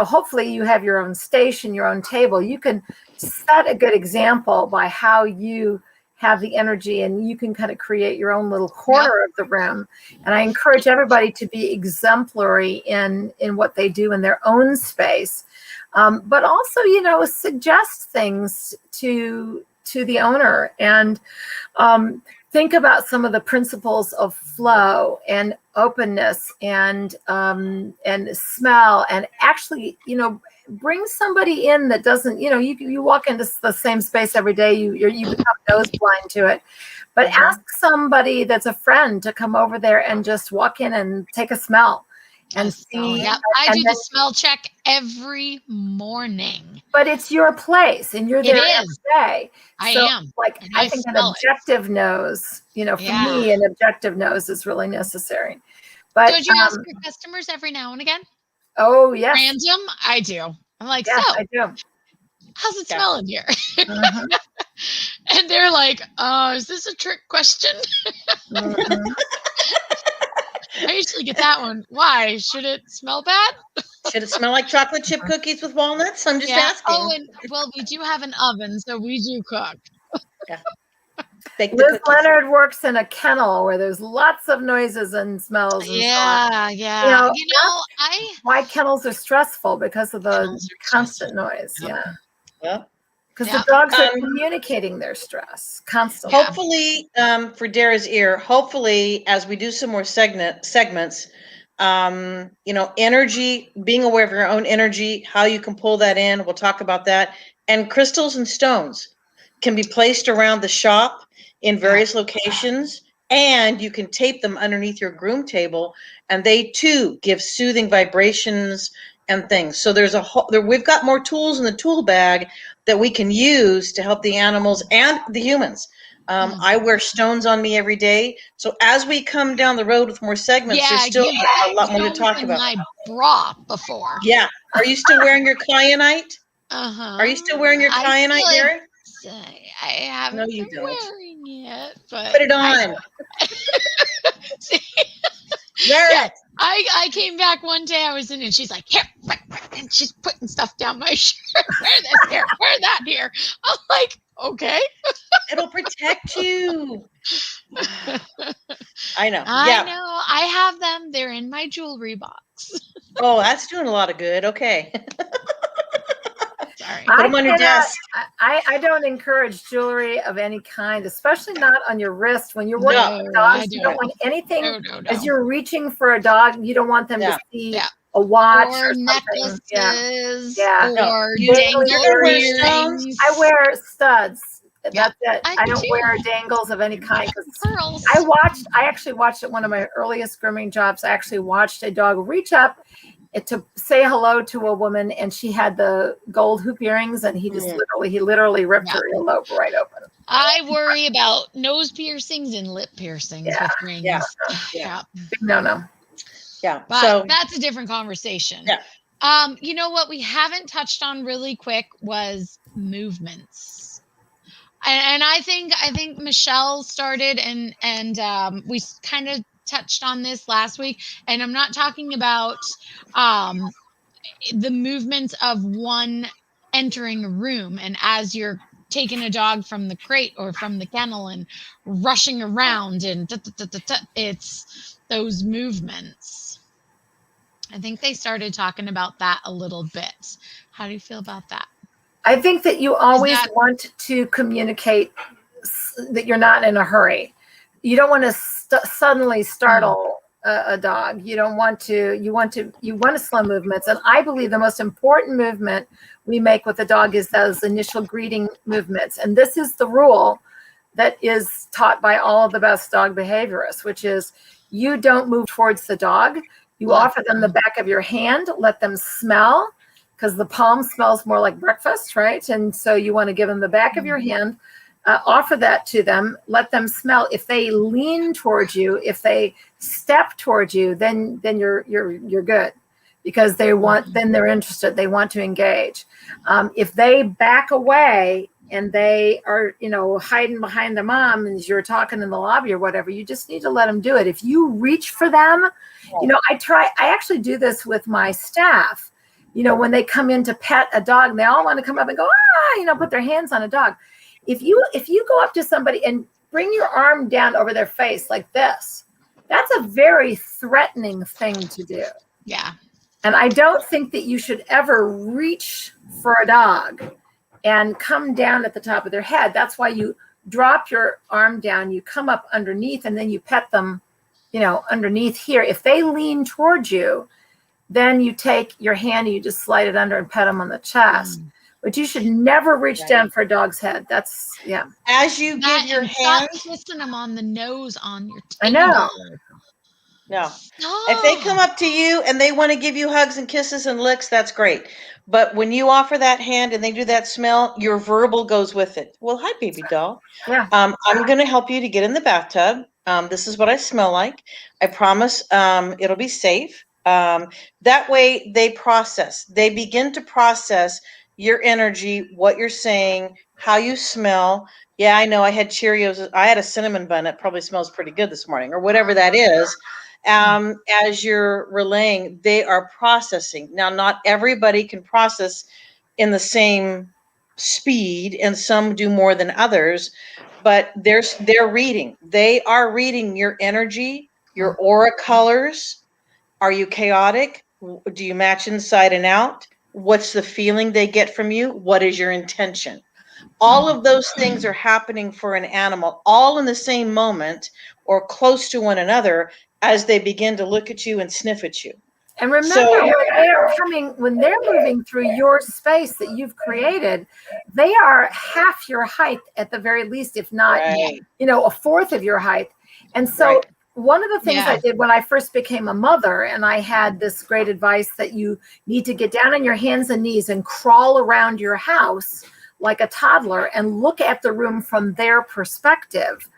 hopefully you have your own station, your own table. You can set a good example by how you have the energy, and you can kind of create your own little corner of the room. And I encourage everybody to be exemplary in what they do in their own space. But also, suggest things to the owner and think about some of the principles of flow and openness and smell, and actually, bring somebody in that doesn't, you walk into the same space every day, you become nose blind to it, but ask somebody that's a friend to come over there and just walk in and take a smell. And see, I do the smell check every morning. But it's your place, and you're there every day. I am. I think an objective nose, for me, an objective nose is really necessary. But don't you ask your customers every now and again? Oh, yes. Random? I do. I'm like, I do. How's it smell in here? And they're like, is this a trick question? I usually get that one. Why? Should it smell bad? Should it smell like chocolate chip cookies with walnuts? I'm just Yeah. asking. Oh, and well, we do have an oven, so we do cook. Bake the Liz cookies. Leonard works in a kennel where there's lots of noises and smells and so on. Yeah. know, You know, I Why kennels are stressful because of the Kennels are constant stressful. noise. Yep. Yeah. Well, Because Yep. the dogs are Um, communicating their stress constantly. Yeah. hopefully, for Dara's ear, hopefully, as we do some more segments, energy, being aware of your own energy, how you can pull that in. We'll talk about that. And crystals and stones can be placed around the shop in various locations, and you can tape them underneath your groom table, and they too give soothing vibrations and things. So we've got more tools in the tool bag that we can use to help the animals and the humans. I wear stones on me every day. So as we come down the road with more segments, there's still a lot more to talk about. My bra before. Yeah. Are you still wearing your kyanite? Uh-huh. Are you still wearing your kyanite, Dara? I haven't No, you been don't. wearing it, but Put it on. Wear it. I came back one day. I was in, and she's like, "Here," and she's putting stuff down my shirt. Wear this here. Wear that here. I'm like, okay. It'll protect you. I know. I Yeah. know. I have them. They're in my jewelry box. Oh, that's doing a lot of good. Okay. Sorry. Put them on your desk. I don't encourage jewelry of any kind, especially not on your wrist. When you're No, working with I dogs, you don't want anything. No. As you're reaching for a dog, you don't want them Yeah. to see Yeah. a watch Or or something. necklaces. Yeah. No. Or You dangle wear earrings. stones? I wear studs. Yeah, That's it. I I do don't too. wear dangles of any kind. 'Cause Pearls. I actually watched at one of my earliest grooming jobs. I actually watched a dog reach up to say hello to a woman, and she had the gold hoop earrings, and he just literally ripped her earlobe right open. I worry about nose piercings and lip piercings with rings. Yeah. Big no. Yeah. But So that's a different conversation. Yeah. You know what we haven't touched on really quick was movements. And I think Michelle started and we kind of touched on this last week. And I'm not talking about the movements of one entering a room and as you're taking a dog from the crate or from the kennel and rushing around and it's those movements. I think they started talking about that a little bit. How do you feel about that? I think that you always want to communicate that you're not in a hurry. You don't want to suddenly startle a dog. You don't want to. You want slow movements. And I believe the most important movement we make with a dog is those initial greeting movements. And this is the rule that is taught by all of the best dog behaviorists, which is you don't move towards the dog. You offer them the back of your hand. Let them smell, because the palm smells more like breakfast, right? And so you want to give them the back of your hand, offer that to them, let them smell. If they lean towards you, if they step towards you, then you're good, because then they're interested. They want to engage. If they back away and they are, hiding behind the mom and you're talking in the lobby or whatever, you just need to let them do it. If you reach for them, I actually do this with my staff. When they come in to pet a dog, they all want to come up and go, put their hands on a dog. If you go up to somebody and bring your arm down over their face like this, that's a very threatening thing to do. Yeah. And I don't think that you should ever reach for a dog and come down at the top of their head. That's why you drop your arm down, you come up underneath, and then you pet them, underneath here. If they lean towards you, then you take your hand and you just slide it under and pet them on the chest. But you should never reach down for a dog's head. That's, as you give your hand, stop kissing them on the nose on your table. I know. No. If they come up to you and they want to give you hugs and kisses and licks, that's great. But when you offer that hand and they do that smell, your verbal goes with it. Well, hi, baby doll. Yeah. I'm going to help you to get in the bathtub. This is what I smell like. I promise it'll be safe. That way they begin to process your energy, what you're saying, how you smell. Yeah, I know I had Cheerios. I had a cinnamon bun. It probably smells pretty good this morning, or whatever that is. as you're relaying, they are processing. Now, not everybody can process in the same speed, and some do more than others, but they're reading. They are reading your energy, your aura colors. Are you chaotic? Do you match inside and out? What's the feeling they get from you? What is your intention? All of those things are happening for an animal all in the same moment or close to one another as they begin to look at you and sniff at you. And remember, when they're moving through your space that you've created, they are half your height at the very least, if not, a fourth of your height. And so one of the things I did when I first became a mother, and I had this great advice that you need to get down on your hands and knees and crawl around your house like a toddler and look at the room from their perspective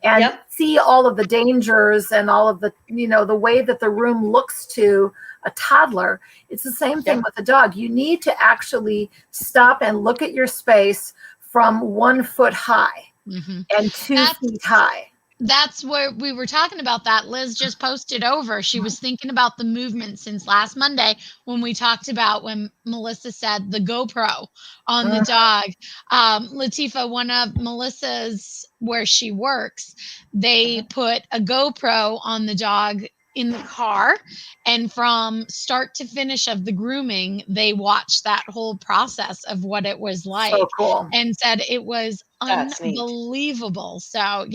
and see all of the dangers and all of the, the way that the room looks to a toddler. It's the same thing with a dog. You need to actually stop and look at your space from 1 foot high and 2 feet high. That's where we were talking about that. Liz just posted over. She was thinking about the movement since last Monday when we talked about when Melissa said the GoPro on the dog. Latifa, one of Melissa's where she works, they put a GoPro on the dog in the car, and from start to finish of the grooming, they watched that whole process of what it was like. So cool. And said it was unbelievable. So I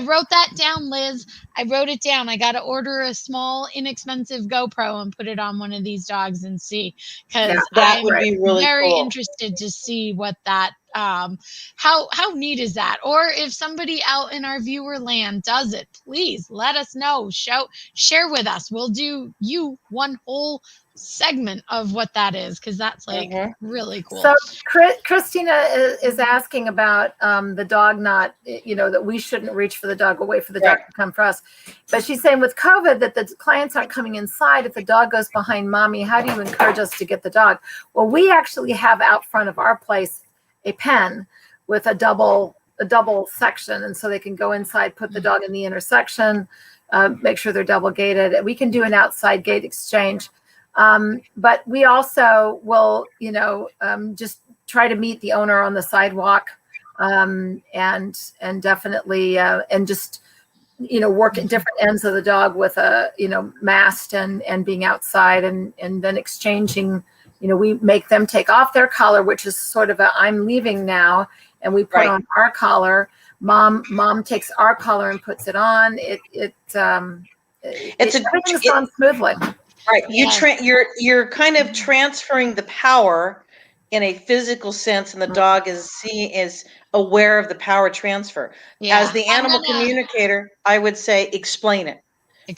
wrote that down, Liz. I wrote it down. I got to order a small, inexpensive GoPro and put it on one of these dogs and see, because that would be really very cool. interested to see what that how neat is that? Or if somebody out in our viewer land does it, please let us know. Share with us. We'll do you one whole segment of what that is, because that's like really cool. So Christina is asking about the dog not, that we shouldn't reach for the dog, we'll wait for the dog to come for us. But she's saying with COVID that the clients aren't coming inside. If the dog goes behind mommy, how do you encourage us to get the dog? Well, we actually have out front of our place a pen with a double section, and so they can go inside, put the dog in the intersection, make sure they're double gated. We can do an outside gate exchange. But we also will, just try to meet the owner on the sidewalk, and definitely, and just, work at different ends of the dog with a, mast and being outside and then exchanging, we make them take off their collar, which is sort of I'm leaving now. And we put on our collar. Mom takes our collar and puts it on. Everything's gone smoothly. Right. You're kind of transferring the power in a physical sense, and the dog is aware of the power transfer. As the animal communicator, I would say explain it.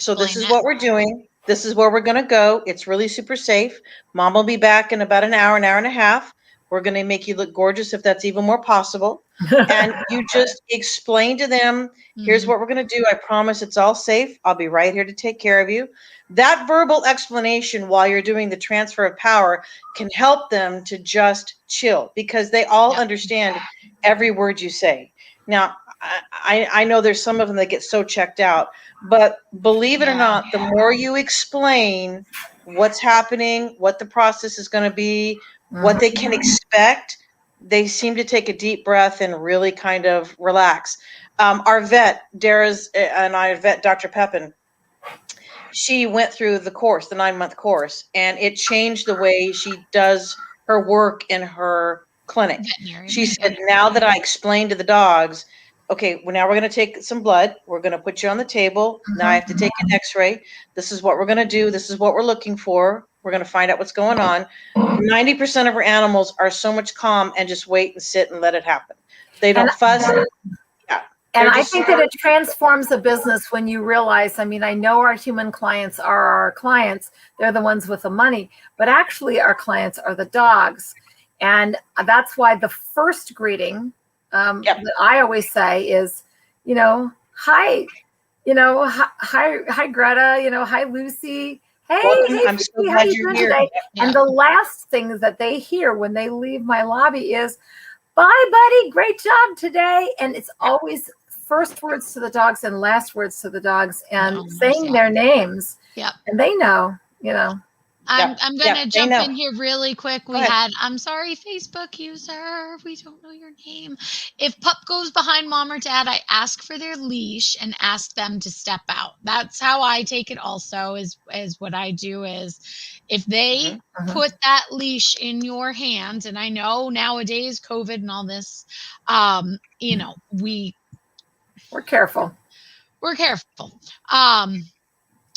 So this is what we're doing. This is where we're going to go. It's really super safe. Mom will be back in about an hour and a half. We're going to make you look gorgeous if that's even more possible. And you just explain to them, here's what we're going to do. I promise it's all safe. I'll be right here to take care of you. That verbal explanation while you're doing the transfer of power can help them to just chill, because they all understand every word you say. Now, I know there's some of them that get so checked out, but believe it or not, the more you explain what's happening, what the process is going to be, what they can expect, they seem to take a deep breath and really kind of relax. Our vet, Dara's and our vet, Dr. Pepin, she went through the course, the 9-month course, and it changed the way she does her work in her clinic. She said, now that I explained to the dogs, okay, well, now we're going to take some blood. We're going to put you on the table. Now I have to take an x-ray. This is what we're going to do. This is what we're looking for. We're going to find out what's going on. 90% of our animals are so much calm and just wait and sit and let it happen. They don't fuss. And I think that it transforms a business when you realize, I know our human clients are our clients. They're the ones with the money, but actually our clients are the dogs. And that's why the first greeting that I always say is, hi, hi, Greta, hi, Lucy. Hey, I'm so glad you're here. Today? And the last thing that they hear when they leave my lobby is, bye, buddy, great job today. And it's always first words to the dogs and last words to the dogs and Oh, saying Marcia. their names. Yep. And they know, you know. I'm gonna they jump know. in here really quick. Go ahead. I'm sorry, Facebook user, we don't know your name. If pup goes behind mom or dad, I ask for their leash and ask them to step out. That's how I take it also, is what I do is if they put that leash in your hand, and I know nowadays COVID and all this, you know, We're careful. we're careful.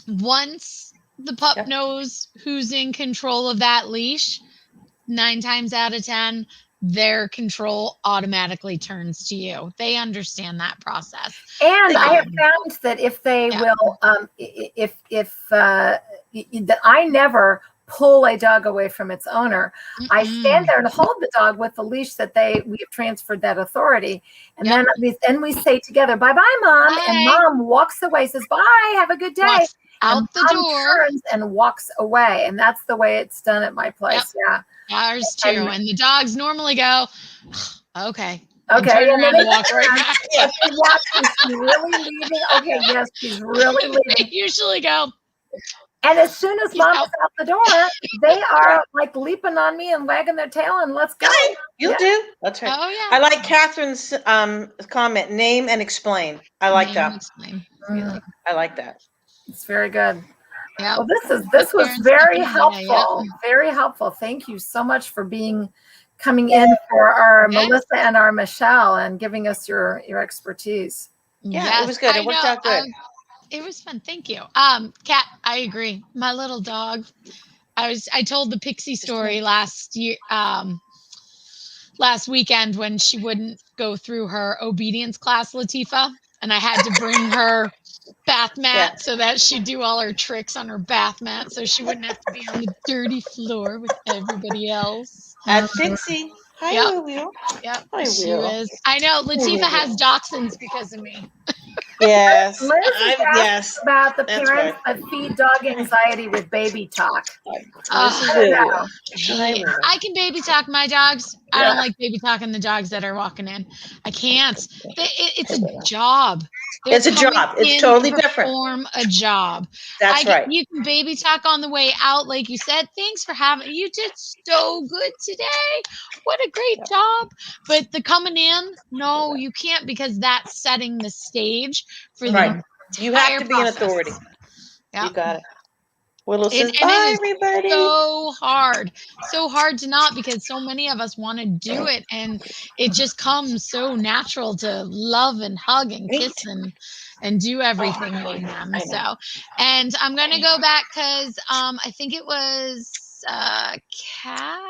Once the pup Yep. knows who's in control of that leash, 9 times out of 10, their control automatically turns to you. They understand that process. And I have found that if they will, that I never pull a dog away from its owner. I stand there and hold the dog with the leash that we have transferred that authority. And then we say together, bye-bye, Mom. Bye. And Mom walks away, says, bye, have a good day. Walks out and the Mom door. turns and walks away. And that's the way it's done at my place. Yeah. Ours too. And the dogs normally go, okay. Okay. Turn And around then and walk right back. if they watch, is she really leaving? Okay, yes, she's really leaving. They usually go. And as soon as Mom is out the door, they are like leaping on me and wagging their tail and let's go. You do. That's right. Oh yeah. I like Catherine's comment, name and explain. I like Name and that. explain. I like that. It's very good. Yeah. Well, this was very helpful. Yeah. Very helpful. Thank you so much for coming in for our Melissa and our Michelle and giving us your expertise. Yeah, it was good. It worked out good. It was fun. Thank you. Kat, I agree. My little dog. I told the Pixie story last weekend when she wouldn't go through her obedience class, Latifah, and I had to bring her bath mat so that she'd do all her tricks on her bath mat so she wouldn't have to be on the dirty floor with everybody else. At Pixie. Hi, Will. Yep. Hi, She Will. was. I know. Latifah has dachshunds because of me. Yes. Liz is yes. about the That's parents that feed dog anxiety with baby talk. I can baby talk my dogs. I don't like baby talking the dogs that are walking in. I can't. It's a job. It's a job. It's totally different. Perform a job. That's right. You can baby talk on the way out, like you said. Thanks for having. You did so good today. What a great job. But the coming in, no, you can't, because that's setting the stage for the You have to be process. an authority. Yep. You got it. Willow says, bye, everybody. So hard to not, because so many of us want to do it, and it just comes so natural to love and hug and kiss and do everything on them. So, and I'm going to go back because I think it was Kat.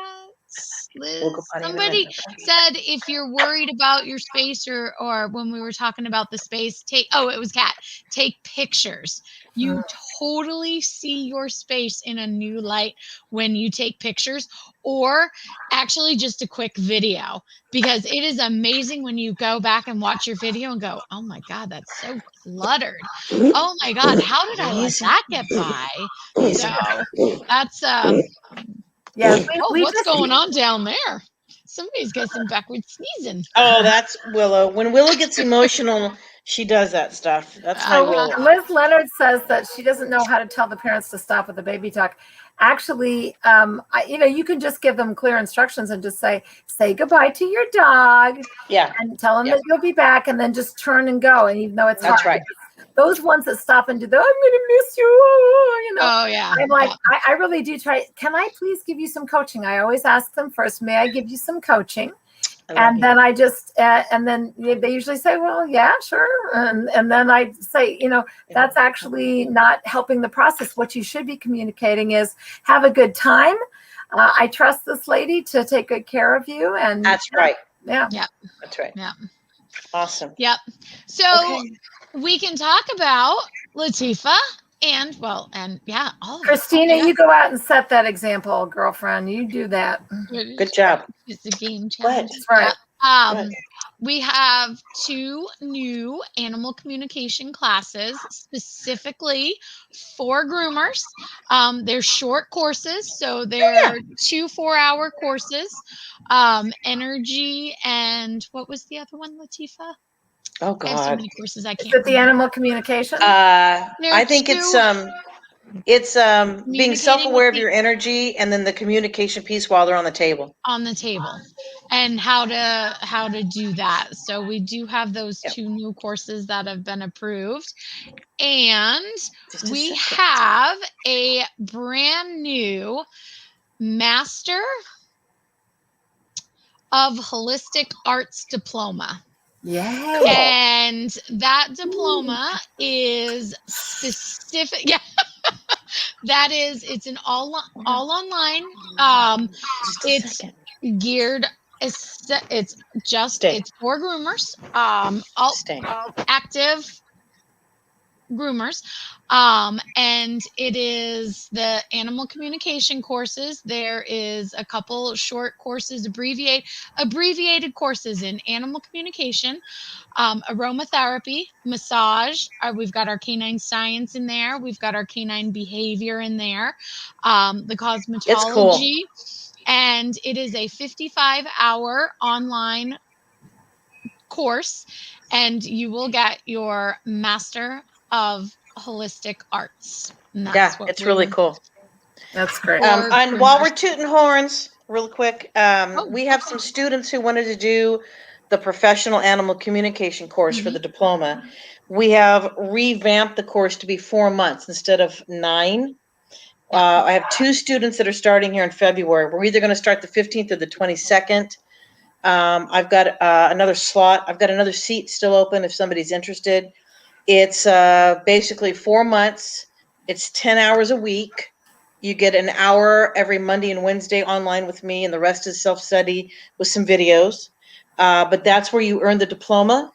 Liz, somebody said if you're worried about your space, or when we were talking about the space, it was Kat, take pictures. You totally see your space in a new light when you take pictures, or actually just a quick video, because it is amazing when you go back and watch your video and go, oh my God, that's so cluttered. Oh my God, how did I let that get by? So that's what's going on down there? Somebody's got some backward sneezing. Oh, that's Willow. When Willow gets emotional, she does that stuff. That's my Willow. Liz Leonard says that she doesn't know how to tell the parents to stop with the baby talk. Actually, you can just give them clear instructions and just say goodbye to your dog. Yeah. And tell them that you'll be back, and then just turn and go. And even though it's that's hard, right. Those ones that stop and do the, I'm going to miss you, Oh, yeah. I'm like, I really do try. Can I please give you some coaching? I always ask them first, may I give you some coaching? And then I just, and then they usually say, well, yeah, sure. And then I say, that's actually not helping the process. What you should be communicating is have a good time. I trust this lady to take good care of you. And that's right. Yeah. Yeah. That's right. Yeah. Awesome. Yep. So we can talk about Latifah and all of Christina, you go out and set that example, girlfriend. You do that. Good job. It's a game challenge. That's right. We have 2 new animal communication classes specifically for groomers. They're short courses, so they're 2 4-hour courses. Energy and what was the other one, Latifah? Oh I have so God. many courses I Is can't it the remember. animal communication? I think it's being Communicating self-aware with of the your energy, and then the communication piece while they're on the table. on the table, and how to do that. So we do have those Yep. 2 new courses that have been approved, and Just a we second. have a brand new Master of Holistic Arts diploma. Yay. And that diploma is specific. Yeah, it's an all online. Just a It's second. geared. It's Stay. it's for groomers. Stay. All active groomers, and it is the animal communication courses. There is a couple short courses, abbreviated courses in animal communication, aromatherapy, massage. We've got our canine science in there. We've got our canine behavior in there, the It's cool. cosmetology, and it is a 55-hour online course, and you will get your Master of Holistic Arts. And Yeah, that's what it's really cool. That's great. For And while we're groomers. tooting horns, real quick, Oh, we have some students who wanted to do the professional animal communication course for the diploma. We have revamped the course to be 4 months instead of 9. I have 2 students that are starting here in February. We're either going to start the 15th or the 22nd. I've got another slot. I've got another seat still open if somebody's interested. It's basically 4 months. It's 10 hours a week. You get an hour every Monday and Wednesday online with me, and the rest is self-study with some videos. But that's where you earn the diploma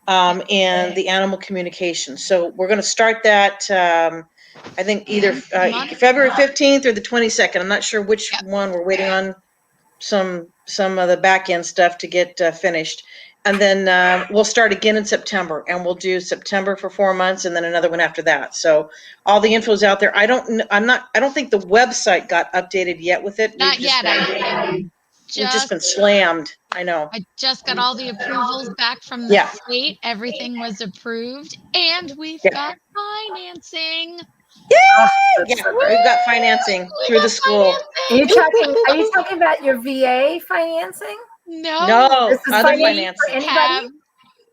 and the animal communication. So we're going to start that, I think, either February 15th or the 22nd. I'm not sure which one. We're waiting on some of the back end stuff to get finished. And then we'll start again in September, and we'll do September for 4 months, and then another one after that. So all the info's out there. I don't think the website got updated yet with it. Not yet. We've just been slammed. I know. I just got all the approvals back from the Yeah. state. Everything was approved, and we've Yeah. got financing. Oh, Yeah, that's so we've great. got financing We through got the school. Are you talking about your VA financing? No, This is other financing for financing. Have anybody?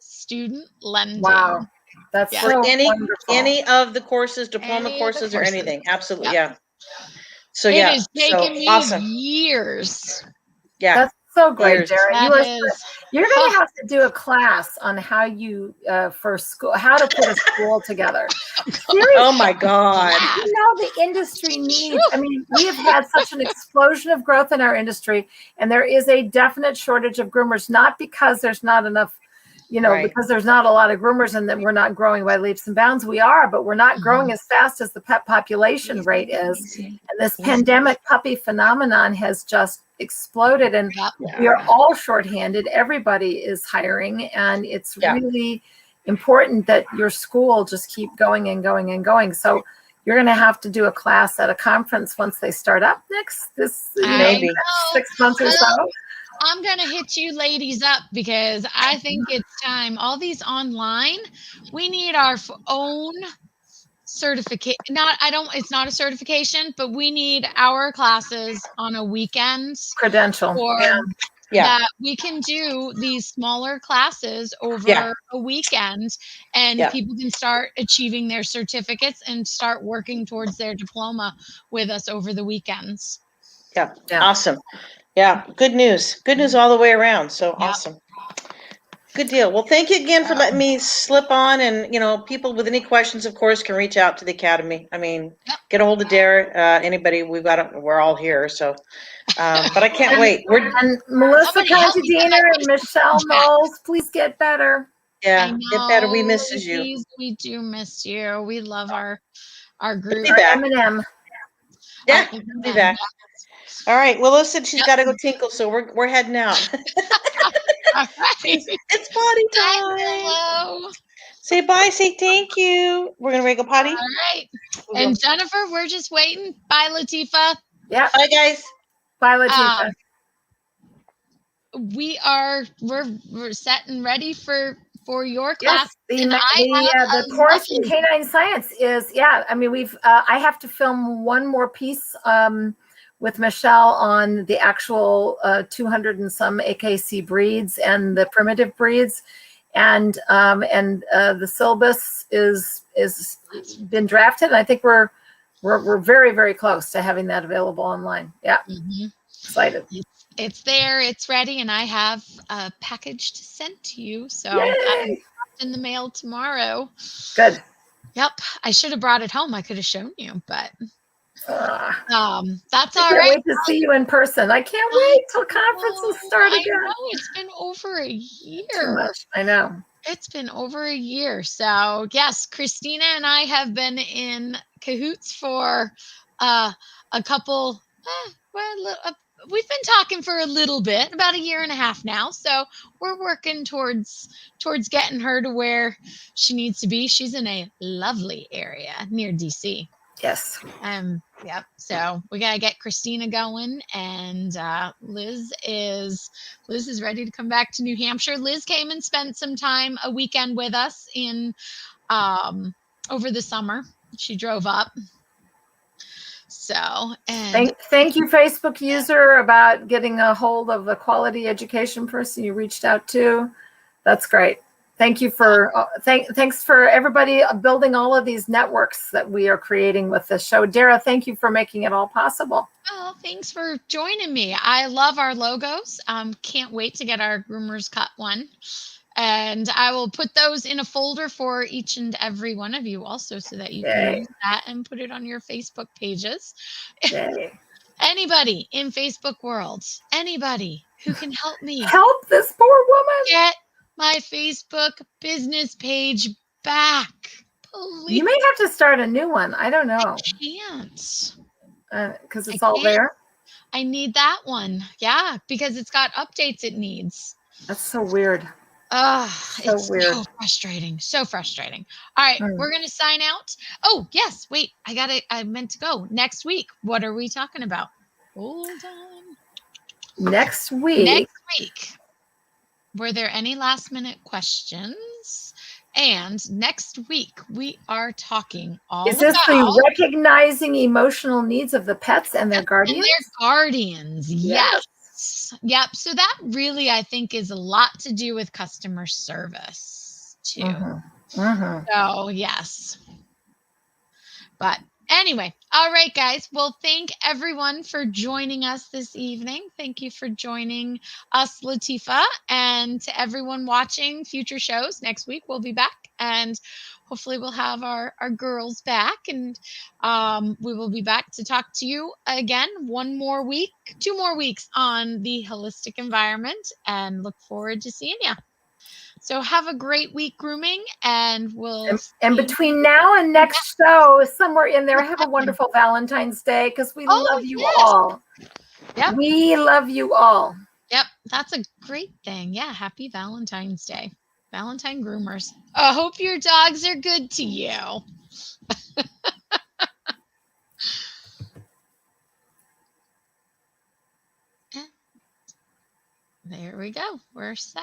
student lending. Wow. That's Yeah. For so any wonderful. of the courses, diploma Any of the courses or courses. anything. Absolutely. Yep. Yeah. So It yeah. has So taken me awesome. years. Yeah. That's so great, Years. Dara. That is. You're going to have to do a class on how you for school, how to put a school together. Seriously, Oh my God. you know the industry needs. I mean, we have had such an explosion of growth in our industry, and there is a definite shortage of groomers. Not because there's not enough, Right. because there's not a lot of groomers, and that we're not growing by leaps and bounds. We are, but we're not growing as fast as the pet population rate is. And this pandemic puppy phenomenon has just exploded, and we are all shorthanded. Everybody is hiring, and it's really important that your school just keep going and going and going. So you're going to have to do a class at a conference once they start up Maybe. 6 months or so. I'm going to hit you ladies up because I think it's time. All these online, we need our own certificate. It's not a certification, but we need our classes on a weekend Credential. or Yeah. that we can do these smaller classes over a weekend, and people can start achieving their certificates and start working towards their diploma with us over the weekends. Yeah. Awesome. Yeah. Good news. Good news all the way around. So awesome. Good deal. Well, thank you again for letting me slip on. And, people with any questions, of course, can reach out to the Academy. I mean, get a hold of Dara, anybody. We're all here. So, but I can't wait. And Melissa Somebody help me get Contadiner my and Michelle Knowles, please get better. Yeah, get better. We miss you. Ladies, we do miss you. We love our group. Be back. M&M. Yeah, be back. All right. Well, listen, she's got to go tinkle, so we're heading out. All right. It's potty time. Hello. Say bye. Say thank you. We're gonna go potty. All right. And Jennifer, we're just waiting. Bye, Latifa. Yeah. Bye, guys. Bye, Latifa. We're set and ready for for your class. Yes, And I have the a course in lovely- canine science is, I mean, I have to film one more piece with Michelle on the actual 200 and some AKC breeds and the primitive breeds, and the syllabus is been drafted. And I think we're very, very close to having that available online. Yeah, Mhm. excited. It's there, it's ready, and I have a package to send to you. So that'll Yay! be in the mail tomorrow. Good. Yep, I should have brought it home. I could have shown you, but that's I all can't right. wait to see you in person. I can't wait till conferences start I again. know it's been over a Too year. much. I know. It's been over a year. So yes, Christina and I have been in cahoots for a couple. We've been talking for a little bit, about a year and a half now. So we're working towards getting her to where she needs to be. She's in a lovely area near DC. Yes. Yep. So we gotta get Christina going, and Liz is ready to come back to New Hampshire. Liz came and spent some time a weekend with us in over the summer. She drove up. So and Thank you, Facebook user, about getting a hold of the quality education person you reached out to. That's great. Thank you for thanks for everybody building all of these networks that we are creating with this show. Dara, thank you for making it all possible. oh, thanks for joining me. I love our logos. Can't wait to get our Groomers Cut one. And I will put those in a folder for each and every one of you also, so that you can Yay. use that and put it on your Facebook pages. Yay. Anybody in Facebook world, anybody who can help me Help this poor woman. get my Facebook business page back. Please. You may have to start a new one. I don't know. Can't. Because it's I all can't. there. I need that one. Yeah, because it's got updates it needs. That's so weird. So it's weird. so frustrating. So frustrating. All right, we're gonna sign out. Oh, yes, wait, I meant to go. Next week, what are we talking about? Hold on. Next week. Were there any last minute questions? And next week we are talking all Is this about the recognizing emotional needs of the pets and their guardians? and their guardians. Yes. Yep. So that really, I think, is a lot to do with customer service too. So yes. But anyway, all right, guys. Well, thank everyone for joining us this evening. Thank you for joining us, Latifa, and to everyone watching future shows. Next week we'll be back, and hopefully we'll have our girls back, and we will be back to talk to you again 2 more weeks on the holistic environment, and look forward to seeing you. So have a great week grooming, and and between now and next show, somewhere in there, have a wonderful Valentine's Day, because we love you all. Yep. We love you all. Yep, that's a great thing. Yeah, happy Valentine's Day. Valentine groomers. I hope your dogs are good to you. There we go. We're set.